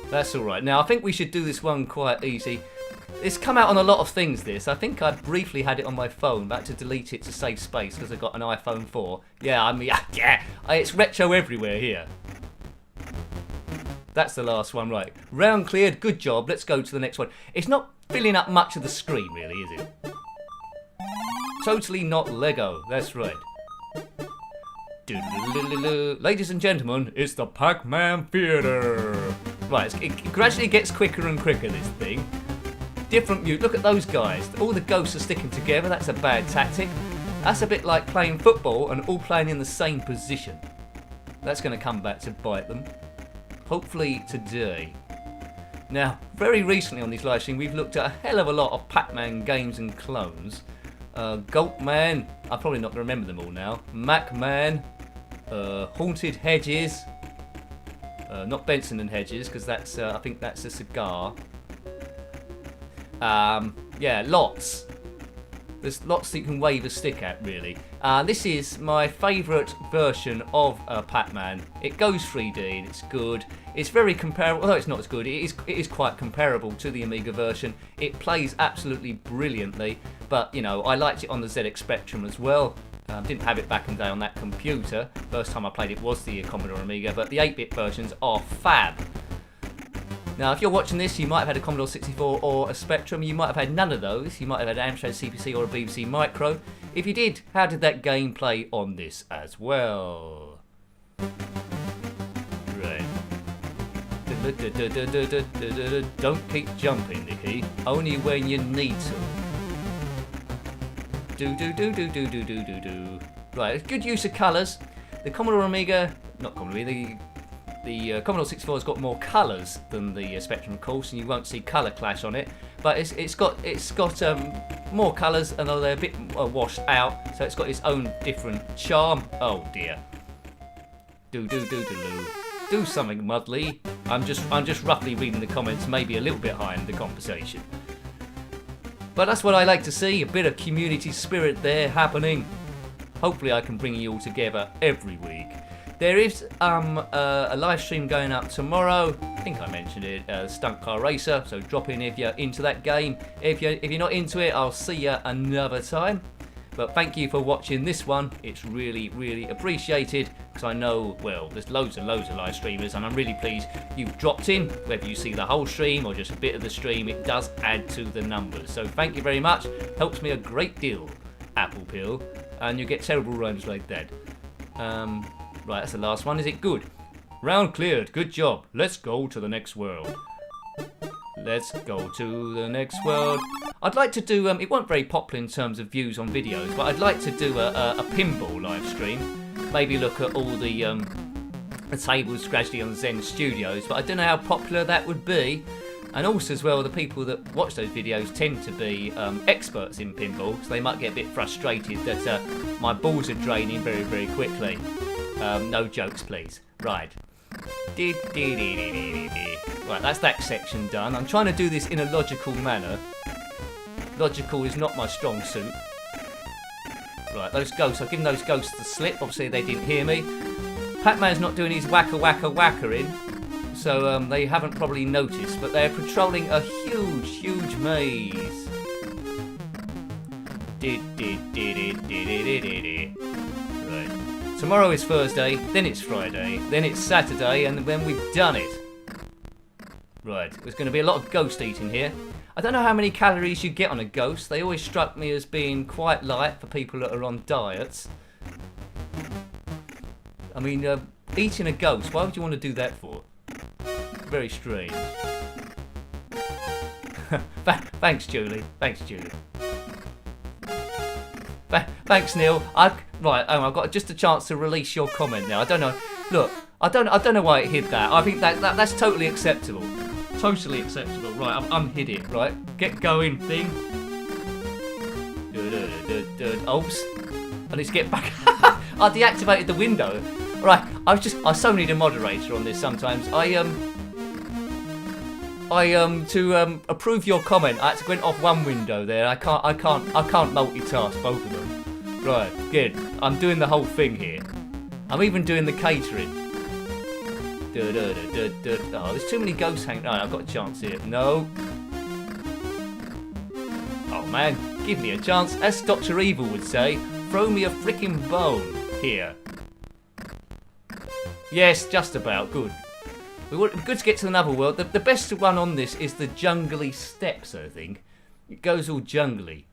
That's alright. Now, I think we should do this one quite easy. It's come out on a lot of things, this. I think I briefly had it on my phone, but I had to delete it to save space because I got an iPhone 4. Yeah, it's retro everywhere here. That's the last one, right. Round cleared, good job. Let's go to the next one. It's not filling up much of the screen, really, is it? Totally not Lego, that's right. Ladies and gentlemen, it's the Pac-Man Theatre. Right, it gradually gets quicker and quicker, this thing. Different mute. Look at those guys. All the ghosts are sticking together. That's a bad tactic. That's a bit like playing football and all playing in the same position. That's going to come back to bite them. Hopefully today. Now, very recently on this live stream, we've looked at a hell of a lot of Pac-Man games and clones. Gulpman. I'm probably not going to remember them all now. Mac-Man. Haunted Hedges. Not Benson and Hedges, because that's I think that's a cigar. Yeah, lots. There's lots that you can wave a stick at, really. This is my favourite version of Pac-Man. It goes 3D and it's good. It's very comparable, although it's not as good, it is quite comparable to the Amiga version. It plays absolutely brilliantly, but, you know, I liked it on the ZX Spectrum as well. Didn't have it back in the day on that computer. First time I played it was the Commodore Amiga, but the 8-bit versions are fab. Now, if you're watching this, you might have had a Commodore 64 or a Spectrum. You might have had none of those. You might have had an Amstrad CPC or a BBC Micro. If you did, how did that game play on this as well? Right. Don't keep jumping, Nicky. Only when you need to. Do. Right, good use of colours. The Commodore Amiga, not Commodore Amiga, the Commodore 64 has got more colours than the Spectrum, of course, and you won't see colour clash on it. But it's got more colours, and they're a bit washed out, so it's got its own different charm. Oh dear. Do something, Mudley. I'm just roughly reading the comments, maybe a little bit high in the conversation. But that's what I like to see, a bit of community spirit there happening. Hopefully I can bring you all together every week. There is a live stream going up tomorrow. I think I mentioned it, Stunt Car Racer. So drop in if you're into that game. If you're not into it, I'll see you another time. But thank you for watching this one. It's really, really appreciated, because I know, well, there's loads and loads of live streamers, and I'm really pleased you've dropped in. Whether you see the whole stream or just a bit of the stream, it does add to the numbers. So thank you very much. Helps me a great deal, Apple Pill. And you get terrible rhymes like that. Right, that's the last one. Is it good? Round cleared. Good job. Let's go to the next world. Let's go to the next world. I'd like to do, it wasn't very popular in terms of views on videos, but I'd like to do a pinball live stream. Maybe look at all the tables gradually on Zen Studios, but I don't know how popular that would be. And also as well, the people that watch those videos tend to be experts in pinball, so they might get a bit frustrated that my balls are draining very, very quickly. No jokes, please. Right. Right, that's that section done. I'm trying to do this in a logical manner. Logical is not my strong suit. Right, those ghosts, I've given those ghosts the slip. Obviously, they didn't hear me. Pac-Man's not doing his whacker in, so they haven't probably noticed, but they're patrolling a huge, huge maze. Right. Tomorrow is Thursday, then it's Friday, then it's Saturday, and then we've done it. Right, there's going to be a lot of ghost eating here. I don't know how many calories you get on a ghost. They always struck me as being quite light for people that are on diets. I mean, eating a ghost, why would you want to do that for? Very strange. Thanks, Julie. Thanks, Julie. Thanks, Neil. Right, I've got just a chance to release your comment now. I don't know. Look, I don't know why it hid that. I think that's totally acceptable. Totally acceptable. Right, unhid it. Right, get going, thing. Oops. I need to get back. I deactivated the window. Right, I so need a moderator on this sometimes. To approve your comment, I had to go off one window there. I can't multitask both of them. Right, good. I'm doing the whole thing here. I'm even doing the catering. Oh, there's too many ghosts hanging. Right, I've got a chance here. No. Oh man, give me a chance. As Dr. Evil would say, throw me a freaking bone here. Yes, just about. Good. We're good to get to another world. The best one on this is the jungly steps, I think. It goes all jungly.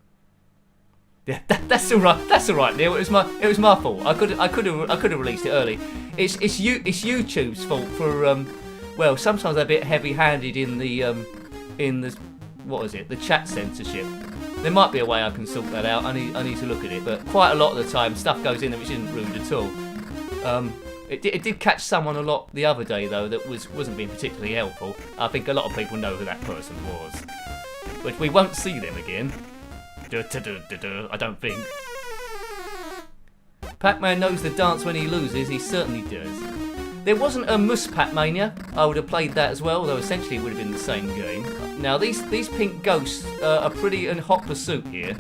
Yeah, that's all right. That's all right, Neil. It was my fault. I could have released it early. It's YouTube's fault for well, sometimes they're a bit heavy-handed in the what is it? The chat censorship. There might be a way I can sort that out. I need to look at it. But quite a lot of the time, stuff goes in there which isn't rude at all. It did catch someone a lot the other day though that wasn't being particularly helpful. I think a lot of people know who that person was, but we won't see them again. I don't think. Pac-Man knows the dance when he loses. He certainly does. There wasn't a Mus Pac-Mania. I would have played that as well, though essentially it would have been the same game. Now these pink ghosts are pretty in hot pursuit here.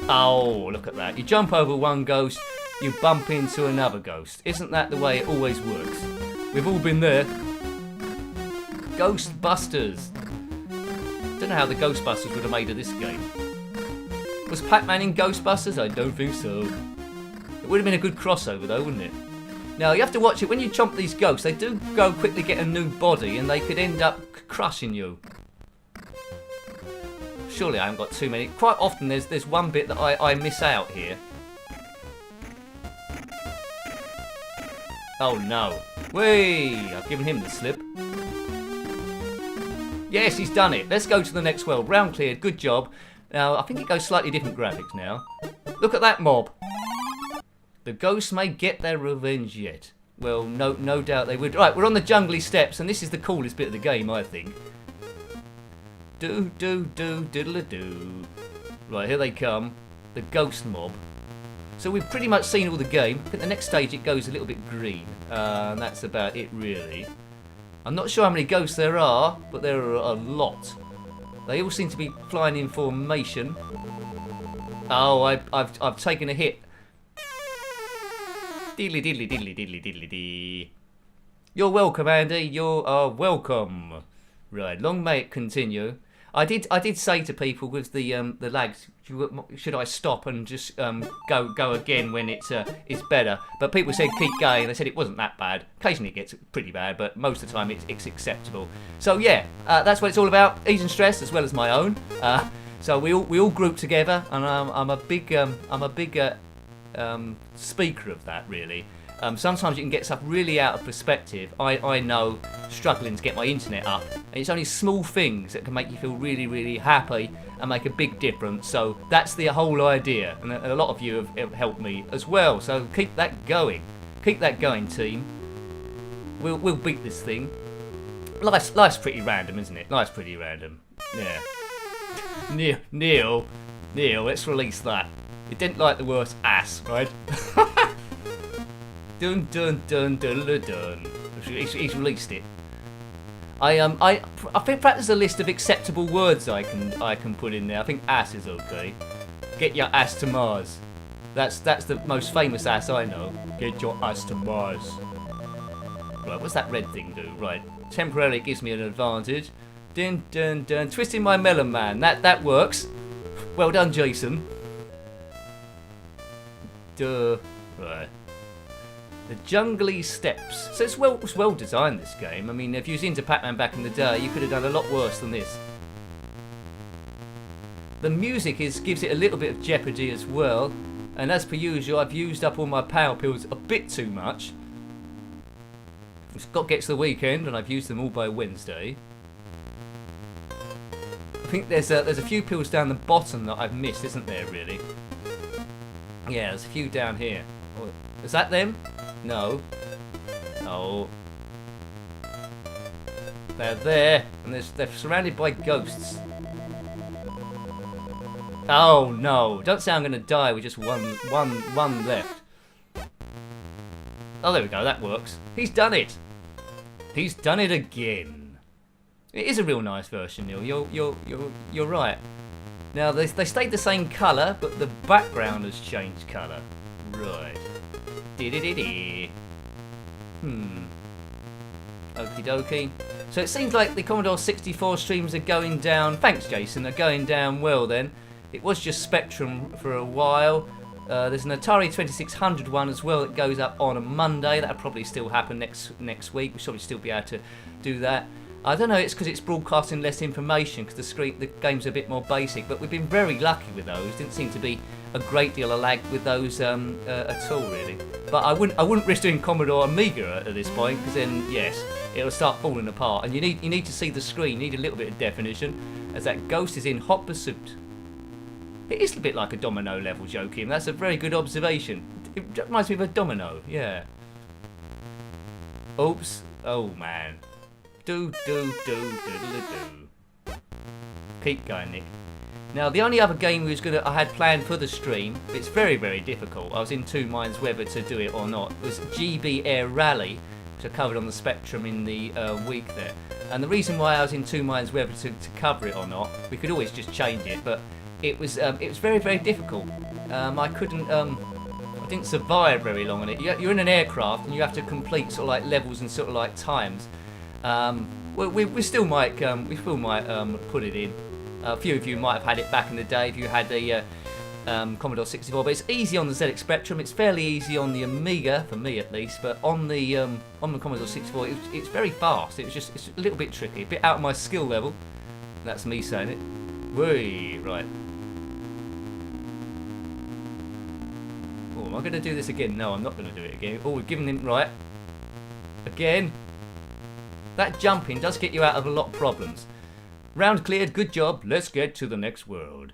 Oh, look at that! You jump over one ghost. You bump into another ghost. Isn't that the way it always works? We've all been there. Ghostbusters. Don't know how the Ghostbusters would have made of this game. Was Pac-Man in Ghostbusters? I don't think so. It would have been a good crossover though, wouldn't it? Now you have to watch it. When you chomp these ghosts, they do go quickly get a new body and they could end up crushing you. Surely I haven't got too many. Quite often there's one bit that I miss out here. Oh no. Whee! I've given him the slip. Yes, he's done it. Let's go to the next world. Round cleared. Good job. Now, I think it goes slightly different graphics now. Look at that mob. The ghosts may get their revenge yet. Well, no doubt they would. Right, we're on the jungly steps, and this is the coolest bit of the game, I think. Diddle-a-doo. Right, here they come. The ghost mob. So we've pretty much seen all the game. I think the next stage it goes a little bit green. And that's about it, really. I'm not sure how many ghosts there are, but there are a lot. They all seem to be flying in formation. Oh, I've taken a hit. Diddly diddly diddly diddly diddly dee. You're welcome, Andy. You're welcome. Right, long may it continue. I did say to people with the lags, should I stop and just go again when it's better? But people said keep going. They said it wasn't that bad. Occasionally it gets pretty bad, but most of the time it's acceptable. So yeah, that's what it's all about. Easing stress as well as my own. So we all group together, and I'm a big speaker of that, really. Sometimes you can get stuff really out of perspective. I know struggling to get my internet up, and it's only small things that can make you feel really, really happy and make a big difference. So that's the whole idea, and a lot of you have helped me as well. So keep that going, team. We'll beat this thing. Life's pretty random, isn't it? Life's pretty random. Yeah. Neil, let's release that. It didn't like the worst ass, right? Dun dun dun dun dun dun. He's released it. I think perhaps there's a list of acceptable words I can put in there. I think ass is okay. Get your ass to Mars. That's the most famous ass I know. Get your ass to Mars. Right, what's that red thing do? Right, temporarily it gives me an advantage. Dun dun dun. Twisting my melon man. That works. Well done, Jason. Duh. Right. The jungly steps. So it's well designed, this game. I mean, if you was into Pac-Man back in the day, you could have done a lot worse than this. The music gives it a little bit of jeopardy as well. And as per usual, I've used up all my power pills a bit too much. It's got to get to the weekend, and I've used them all by Wednesday. I think there's a few pills down the bottom that I've missed, isn't there, really? Yeah, there's a few down here. Oh, is that them? No. No. They're there, and they're surrounded by ghosts. Oh no! Don't say I'm going to die with just one left. Oh, there we go. That works. He's done it. He's done it again. It is a real nice version, Neil. You're right. Now they stayed the same colour, but the background has changed colour. Right. Okie dokie. So it seems like the Commodore 64 streams are going down. Thanks, Jason. Are going down well then. It was just Spectrum for a while. There's an Atari 2600 one as well that goes up on a Monday. That'll probably still happen next week. We should probably still be able to do that. I don't know, it's because it's broadcasting less information because the game's a bit more basic, but we've been very lucky with those. Didn't seem to be a great deal of lag with those at all, really. But I wouldn't risk doing Commodore Amiga at this point, because then yes, it'll start falling apart. And you need to see the screen. You need a little bit of definition, as that ghost is in hot pursuit. It is a bit like a domino level, Joachim. That's a very good observation. It reminds me of a domino. Yeah. Oops. Oh man. Do. Keep going, Nick. Now, the only other game I had planned for the stream, it's very, very difficult. I was in two minds whether to do it or not. It was GB Air Rally, which I covered on the Spectrum in the week there. And the reason why I was in two minds whether to cover it or not, we could always just change it, but it was very, very difficult. I didn't survive very long on it. You're in an aircraft and you have to complete sort of like levels and sort of like times. We still might put it in. A few of you might have had it back in the day if you had the Commodore 64, but it's easy on the ZX Spectrum. It's fairly easy on the Amiga, for me at least, but on the Commodore 64, it's very fast. It's a little bit tricky, a bit out of my skill level. That's me saying it. Whee, right. Oh, am I going to do this again? No, I'm not going to do it again. Oh, we've given him right. Again. That jumping does get you out of a lot of problems. Round cleared, good job. Let's get to the next world.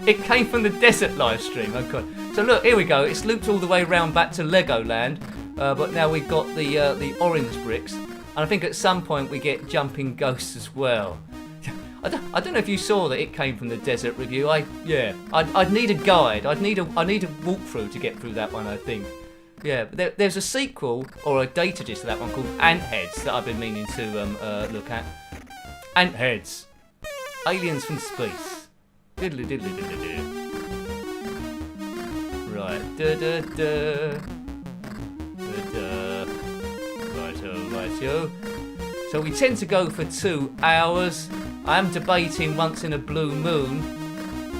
It came from the desert live stream. Oh god. So look, here we go. It's looped all the way round back to Legoland, but now we've got the orange bricks, and I think at some point we get jumping ghosts as well. I don't know if you saw that it came from the desert review. I'd need a guide. I'd need a walkthrough to get through that one, I think. Yeah, but there's a sequel or a data disc to that one called Ant Heads that I've been meaning to look at. Ant Heads, aliens from space. Diddly diddly diddly diddly. Right, da da da, da da. Righto, righto. So we tend to go for 2 hours. I am debating once in a blue moon,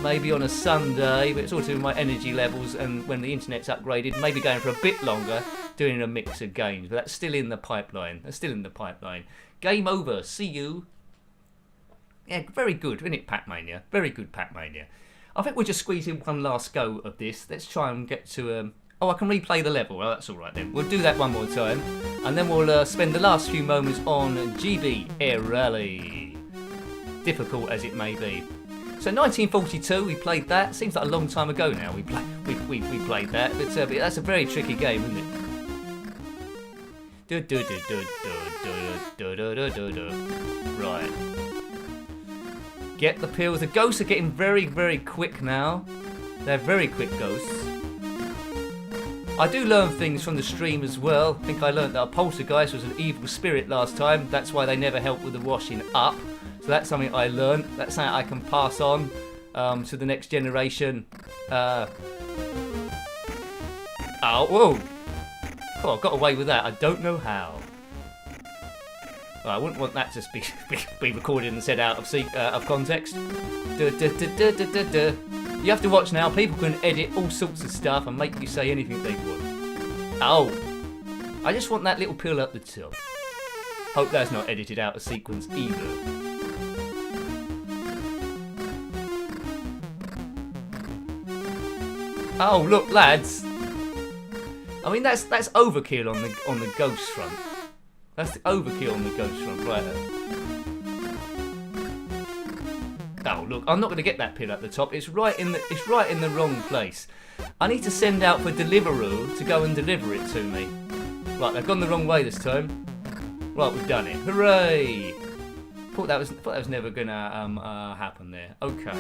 maybe on a Sunday, but it's all to do with my energy levels and when the internet's upgraded, maybe going for a bit longer, doing a mix of games. But that's still in the pipeline. Game over. See you. Yeah, very good, isn't it, Pac-Mania? Very good, Pac-Mania. I think we'll just squeeze in one last go of this. Let's try and get to... Oh, I can replay the level. Well, that's all right then. We'll do that one more time. And then we'll spend the last few moments on GB Air Rally. Difficult as it may be. So 1942, we played that. Seems like a long time ago now we played that. But that's a very tricky game, isn't it? Right. Get the pills. The ghosts are getting very, very quick now. They're very quick ghosts. I do learn things from the stream as well. I think I learned that a poltergeist was an evil spirit last time. That's why they never help with the washing up. So that's something I learned. That's something I can pass on to the next generation. Oh, whoa. Oh, I got away with that. I don't know how. Well, I wouldn't want that to be recorded and said out of context. You have to watch now. People can edit all sorts of stuff and make you say anything they want. Oh, I just want that little pill up the top. Hope that's not edited out of sequence either. Oh, look, lads. I mean, that's overkill on the ghost front. That's the overkill on the ghost front, right? Oh, look, I'm not going to get that pill at the top. It's right in the wrong place. I need to send out for Deliveroo to go and deliver it to me. Right, they've gone the wrong way this time. Right, we've done it. Hooray! Thought that was never gonna happen there. Okay.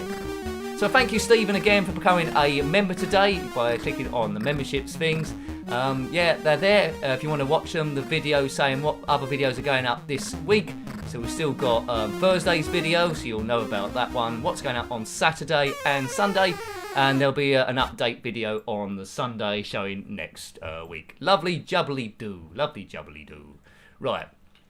So thank you, Stephen, again for becoming a member today by clicking on the memberships things. Yeah, they're there if you want to watch them. The video saying what other videos are going up this week. So we've still got Thursday's video, so you'll know about that one. What's going up on Saturday and Sunday, and there'll be an update video on the Sunday showing next week. Lovely jubbly do, lovely jubbly do. Right.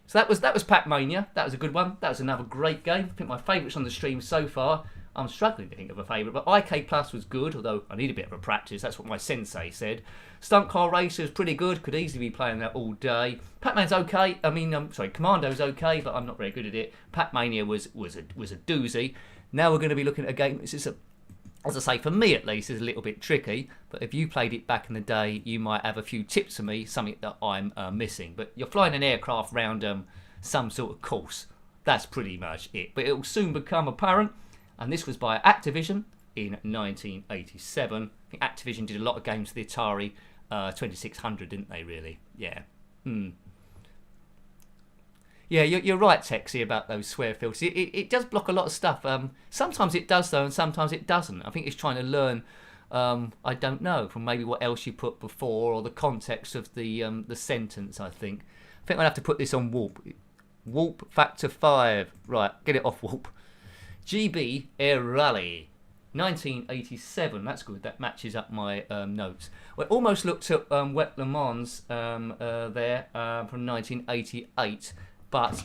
So that was Pac-Mania. That was a good one. That was another great game. I think my favourites on the stream so far. I'm struggling to think of a favourite, but IK Plus was good, although I need a bit of a practice. That's what my sensei said. Stunt Car Racer is pretty good. Could easily be playing that all day. Pac-Man's okay. I mean, Commando's okay, but I'm not very good at it. Pac-Mania was a doozy. Now we're going to be looking at a game. This is as I say, for me at least, is a little bit tricky. But if you played it back in the day, you might have a few tips for me, something that I'm missing. But you're flying an aircraft round some sort of course. That's pretty much it. But it will soon become apparent. And this was by Activision in 1987. I think Activision did a lot of games for the Atari 2600, didn't they, really? Yeah. Yeah, you're right, Texie, about those swear filters. It does block a lot of stuff. Sometimes it does, though, and sometimes it doesn't. I think it's trying to learn, I don't know, from maybe what else you put before or the context of the sentence, I think. I think I'll have to put this on Warp. Warp Factor 5. Right, get it off Warp. GB Air Rally. 1987. That's good. That matches up my notes. Well, I almost looked at Wet Le Mans there from 1988. But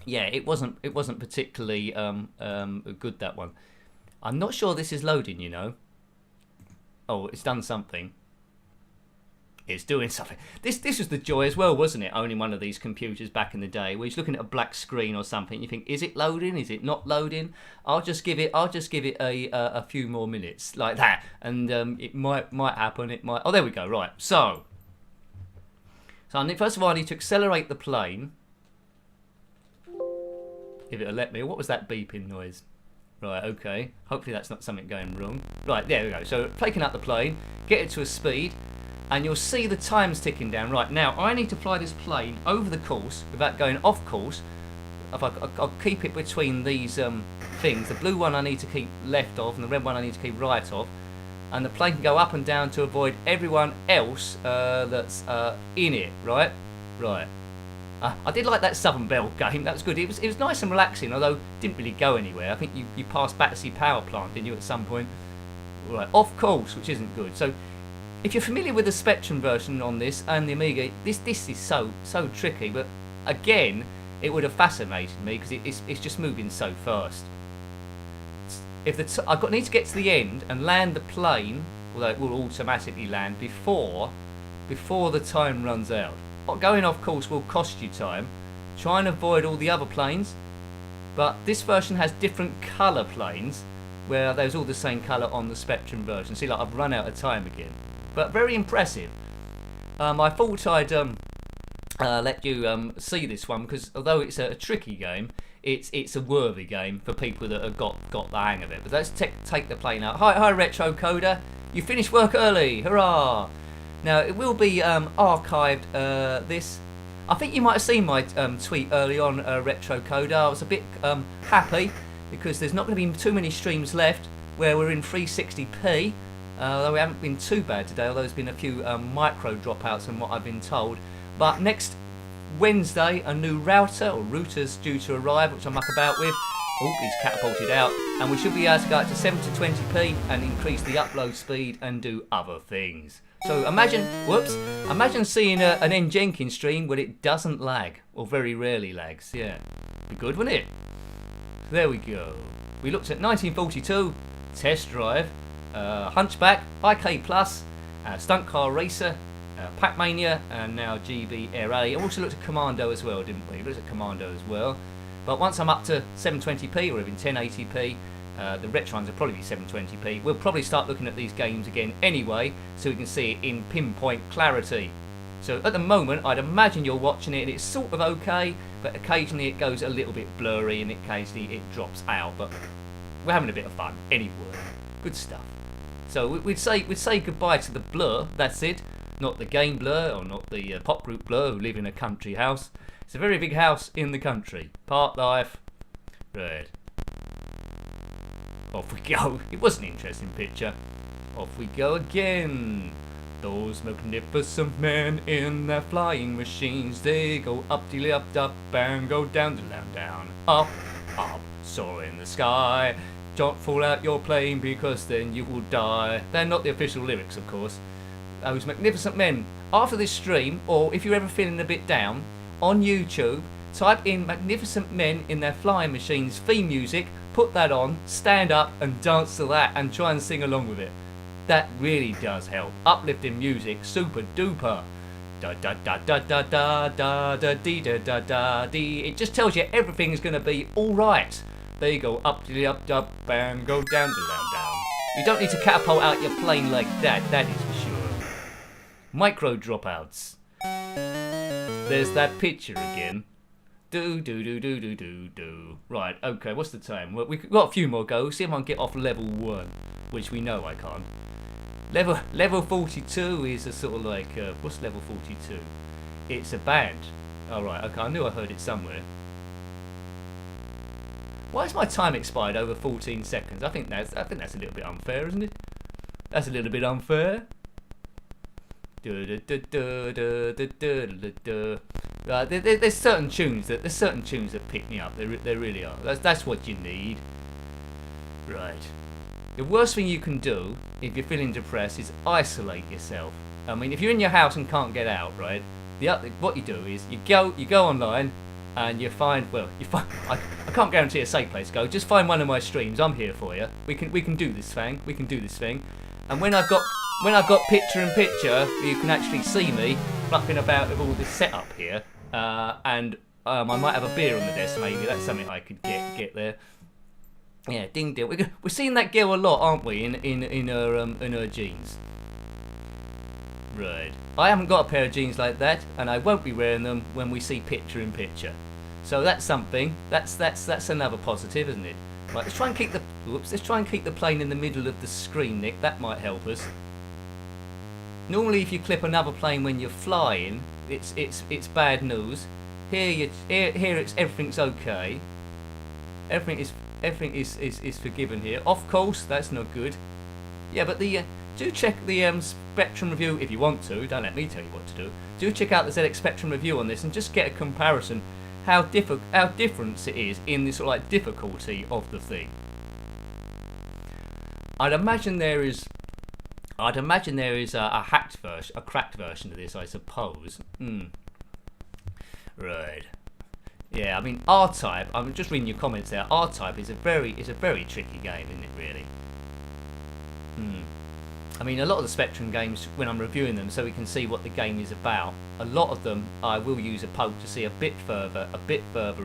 yeah, it wasn't particularly good, that one. I'm not sure this is loading, you know. Oh, it's done something. It's doing something. This was the joy as well, wasn't it? Owning one of these computers back in the day, where you're looking at a black screen or something. You think, is it loading? Is it not loading? I'll just give it a few more minutes like that, and it might happen. It might. Oh, there we go. Right. So So first of all, I need to accelerate the plane. If it'll let me. What was that beeping noise? Right, okay. Hopefully that's not something going wrong. Right, there we go. So taking out the plane, get it to a speed, and you'll see the times ticking down. Right, now I need to fly this plane over the course without going off course. I'll keep it between these things. The blue one I need to keep left of, and the red one I need to keep right of. And the plane can go up and down to avoid everyone else that's in it, right? Right. I did like that Southern Belle game. That was good. It was nice and relaxing, although it didn't really go anywhere. I think you passed Battersea Power Plant, didn't you, at some point? Right, off course, which isn't good. So, if you're familiar with the Spectrum version on this and the Amiga, this is so tricky. But again, it would have fascinated me because it's just moving so fast. If I need to get to the end and land the plane, although it will automatically land before the time runs out. Going off course will cost you time. Try and avoid all the other planes, but this version has different colour planes, where there's all the same colour on the Spectrum version. See, like I've run out of time again, but very impressive. I thought I'd let you see this one because although it's a tricky game, it's a worthy game for people that have got the hang of it. But let's take the plane out. Hi Retro Coder, you finished work early, hurrah! Now, it will be archived, this. I think you might have seen my tweet early on, Retro Coder. I was a bit happy because there's not going to be too many streams left where we're in 360p, although we haven't been too bad today, although there's been a few micro dropouts from what I've been told. But next Wednesday, a new router's due to arrive, which I muck about with. Oh, he's catapulted out. And we should be able to go up to 720p and increase the upload speed and do other things. So imagine seeing an Njenkin stream where it doesn't lag, or very rarely lags. Yeah, be good, wouldn't it? There we go. We looked at 1942, Test Drive, Hunchback, IK Plus, Stunt Car Racer, Pac-Mania, and now GB Air Rally. I also looked at Commando as well, didn't we? We looked at Commando as well. But once I'm up to 720p or even 1080p, the retro ones will probably be 720p. We'll probably start looking at these games again anyway, so we can see it in pinpoint clarity. So at the moment, I'd imagine you're watching it and it's sort of okay, but occasionally it goes a little bit blurry and occasionally it drops out. But we're having a bit of fun anyway. Good stuff. So we'd say goodbye to the Blur. That's it. Not the game Blur or not the pop group Blur who live in a country house. It's a very big house in the country. Part life. Right. Off we go. It was an interesting picture. Off we go again. Those magnificent men in their flying machines, they go up, dilly up, up, and go down, down, up, up, soar in the sky. Don't fall out your plane because then you will die. They're not the official lyrics, of course. Those magnificent men. After this stream, or if you're ever feeling a bit down, on YouTube, type in magnificent men in their flying machines theme music, put that on, stand up and dance to that and try and sing along with it. That really does help. Uplifting music, super duper. Da da da da da da da da dee da da da dee. It just tells you everything is going to be alright. There you go, up and go down. You don't need to catapult out your plane like that is for sure. Micro dropouts. There's that picture again. Do. Right, okay, what's the time? Well, we've got a few more goes. See if I can get off level 1, which we know I can't. Level 42 is a sort of like, what's level 42? It's a band. Alright, okay, I knew I heard it somewhere. Why is my time expired over 14 seconds? I think that's a little bit unfair, isn't it? That's a little bit unfair. There's certain tunes that pick me up. There really are. That's what you need. Right. The worst thing you can do if you're feeling depressed is isolate yourself. I mean, if you're in your house and can't get out, right? What you do is you go online and you find. I can't guarantee a safe place to go. Just find one of my streams. I'm here for you. We can do this thing. And when I've got picture in picture, you can actually see me fluffing about with all this setup here, and I might have a beer on the desk. Maybe that's something I could get there. Yeah, ding ding. We're seeing that girl a lot, aren't we? In her jeans. Right. I haven't got a pair of jeans like that, and I won't be wearing them when we see picture in picture. So that's something. That's another positive, isn't it? Right. Let's try and keep the. Whoops. Let's try and keep the plane in the middle of the screen, Nick. That might help us. Normally, if you clip another plane when you're flying, it's bad news. Here it's everything's okay. Everything is forgiven here. Of course, that's not good. Yeah, but do check the Spectrum review if you want to. Don't let me tell you what to do. Do check out the ZX Spectrum review on this and just get a comparison how different it is in the sort of like difficulty of the thing. I'd imagine there is a hacked version, a cracked version of this, I suppose. Right. Yeah, I mean R-Type. I'm just reading your comments there. R-Type is a very tricky game, isn't it? Really. I mean, a lot of the Spectrum games, when I'm reviewing them, so we can see what the game is about. A lot of them, I will use a poke to see a bit further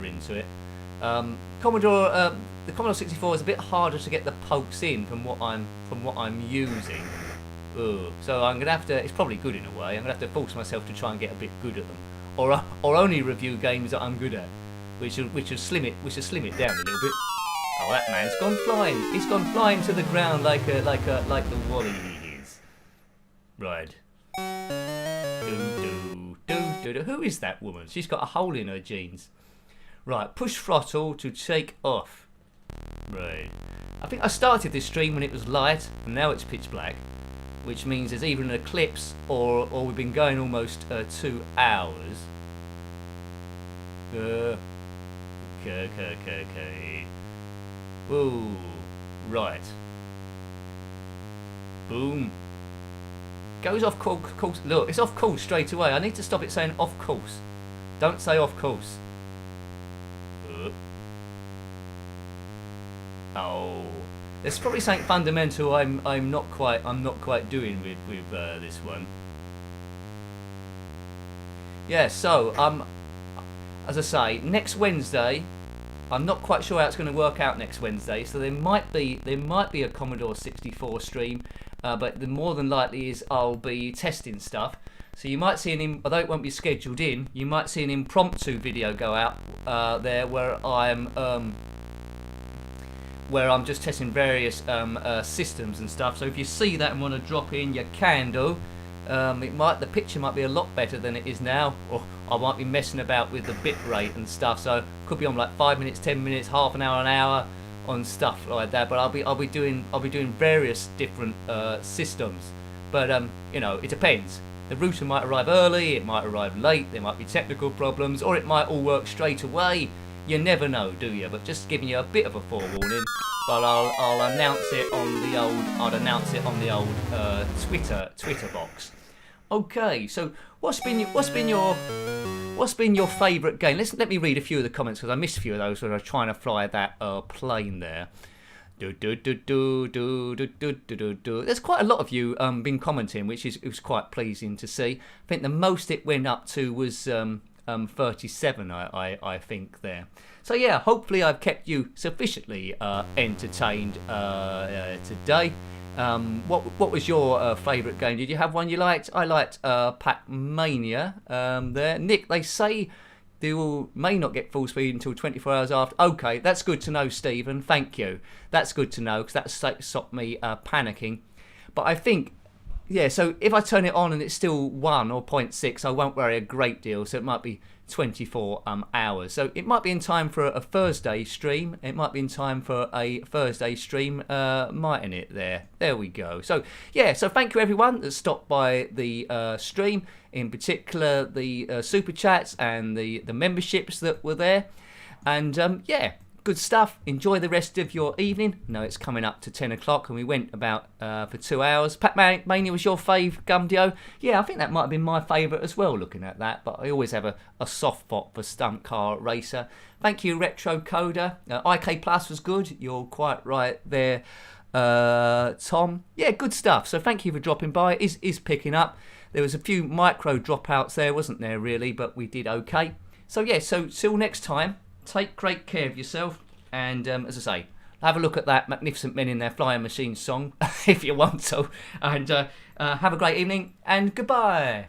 into it. Commodore, the Commodore 64 is a bit harder to get the pokes in from what I'm using. Ugh. So I'm gonna have to. It's probably good in a way. I'm gonna have to force myself to try and get a bit good at them, or only review games that I'm good at, which will slim it down a little bit. Oh, that man's gone flying. He's gone flying to the ground like the Wally he is. Right. Who is that woman? She's got a hole in her jeans. Right. Push throttle to take off. Right. I think I started this stream when it was light, and now it's pitch black, which means there's either an eclipse or we've been going almost 2 hours. Okay. Whoa, right. Boom. Goes off course. Look, it's off course straight away. I need to stop it saying off course. Don't say off course. Oh, there's probably something fundamental I'm not quite doing with this one. Yeah. So as I say, next Wednesday. I'm not quite sure how it's going to work out next Wednesday, so there might be a Commodore 64 stream, but the more than likely is I'll be testing stuff. So you might see although it won't be scheduled in, you might see an impromptu video go out there where I'm just testing various systems and stuff. So if you see that and want to drop in, you can do. The picture might be a lot better than it is now, or I might be messing about with the bit rate and stuff. So could be on like 5 minutes, 10 minutes, half an hour on stuff like that. But I'll be doing various different systems. But it depends. The router might arrive early, it might arrive late. There might be technical problems, or it might all work straight away. You never know, do you? But just giving you a bit of a forewarning. But I'll announce it on the old Twitter box. Okay, so what's been your favourite game? Let me read a few of the comments because I missed a few of those when I was trying to fly that plane there. There's quite a lot of you been commenting, it was quite pleasing to see. I think the most it went up to was 37, I think there. So yeah, hopefully I've kept you sufficiently entertained today. What was your favourite game? Did you have one you liked? I liked Pac-Mania there. Nick, they say they may not get full speed until 24 hours after. Okay, that's good to know, Stephen. Thank you. That's good to know because that stopped me panicking. But I think, yeah, so if I turn it on and it's still 1 or 0.6, I won't worry a great deal. So it might be 24 hours. So it might be in time for a Thursday stream. It might be in time for a Thursday stream, mightn't it there? There we go. So, yeah, so thank you everyone that stopped by the stream, in particular the super chats and the memberships that were there. And, yeah, good stuff. Enjoy the rest of your evening. No, it's coming up to 10 o'clock and we went about for 2 hours. Pac-Mania was your fave, Gumdio? Yeah, I think that might have been my favourite as well, looking at that. But I always have a soft spot for Stunt Car Racer. Thank you, Retro Coder. IK Plus was good. You're quite right there, Tom. Yeah, good stuff. So thank you for dropping by. It is picking up. There was a few micro dropouts there, wasn't there, really? But we did okay. So, yeah, so till next time. Take great care of yourself, and as I say, have a look at that Magnificent Men in Their Flying Machines song if you want to. And have a great evening, and goodbye.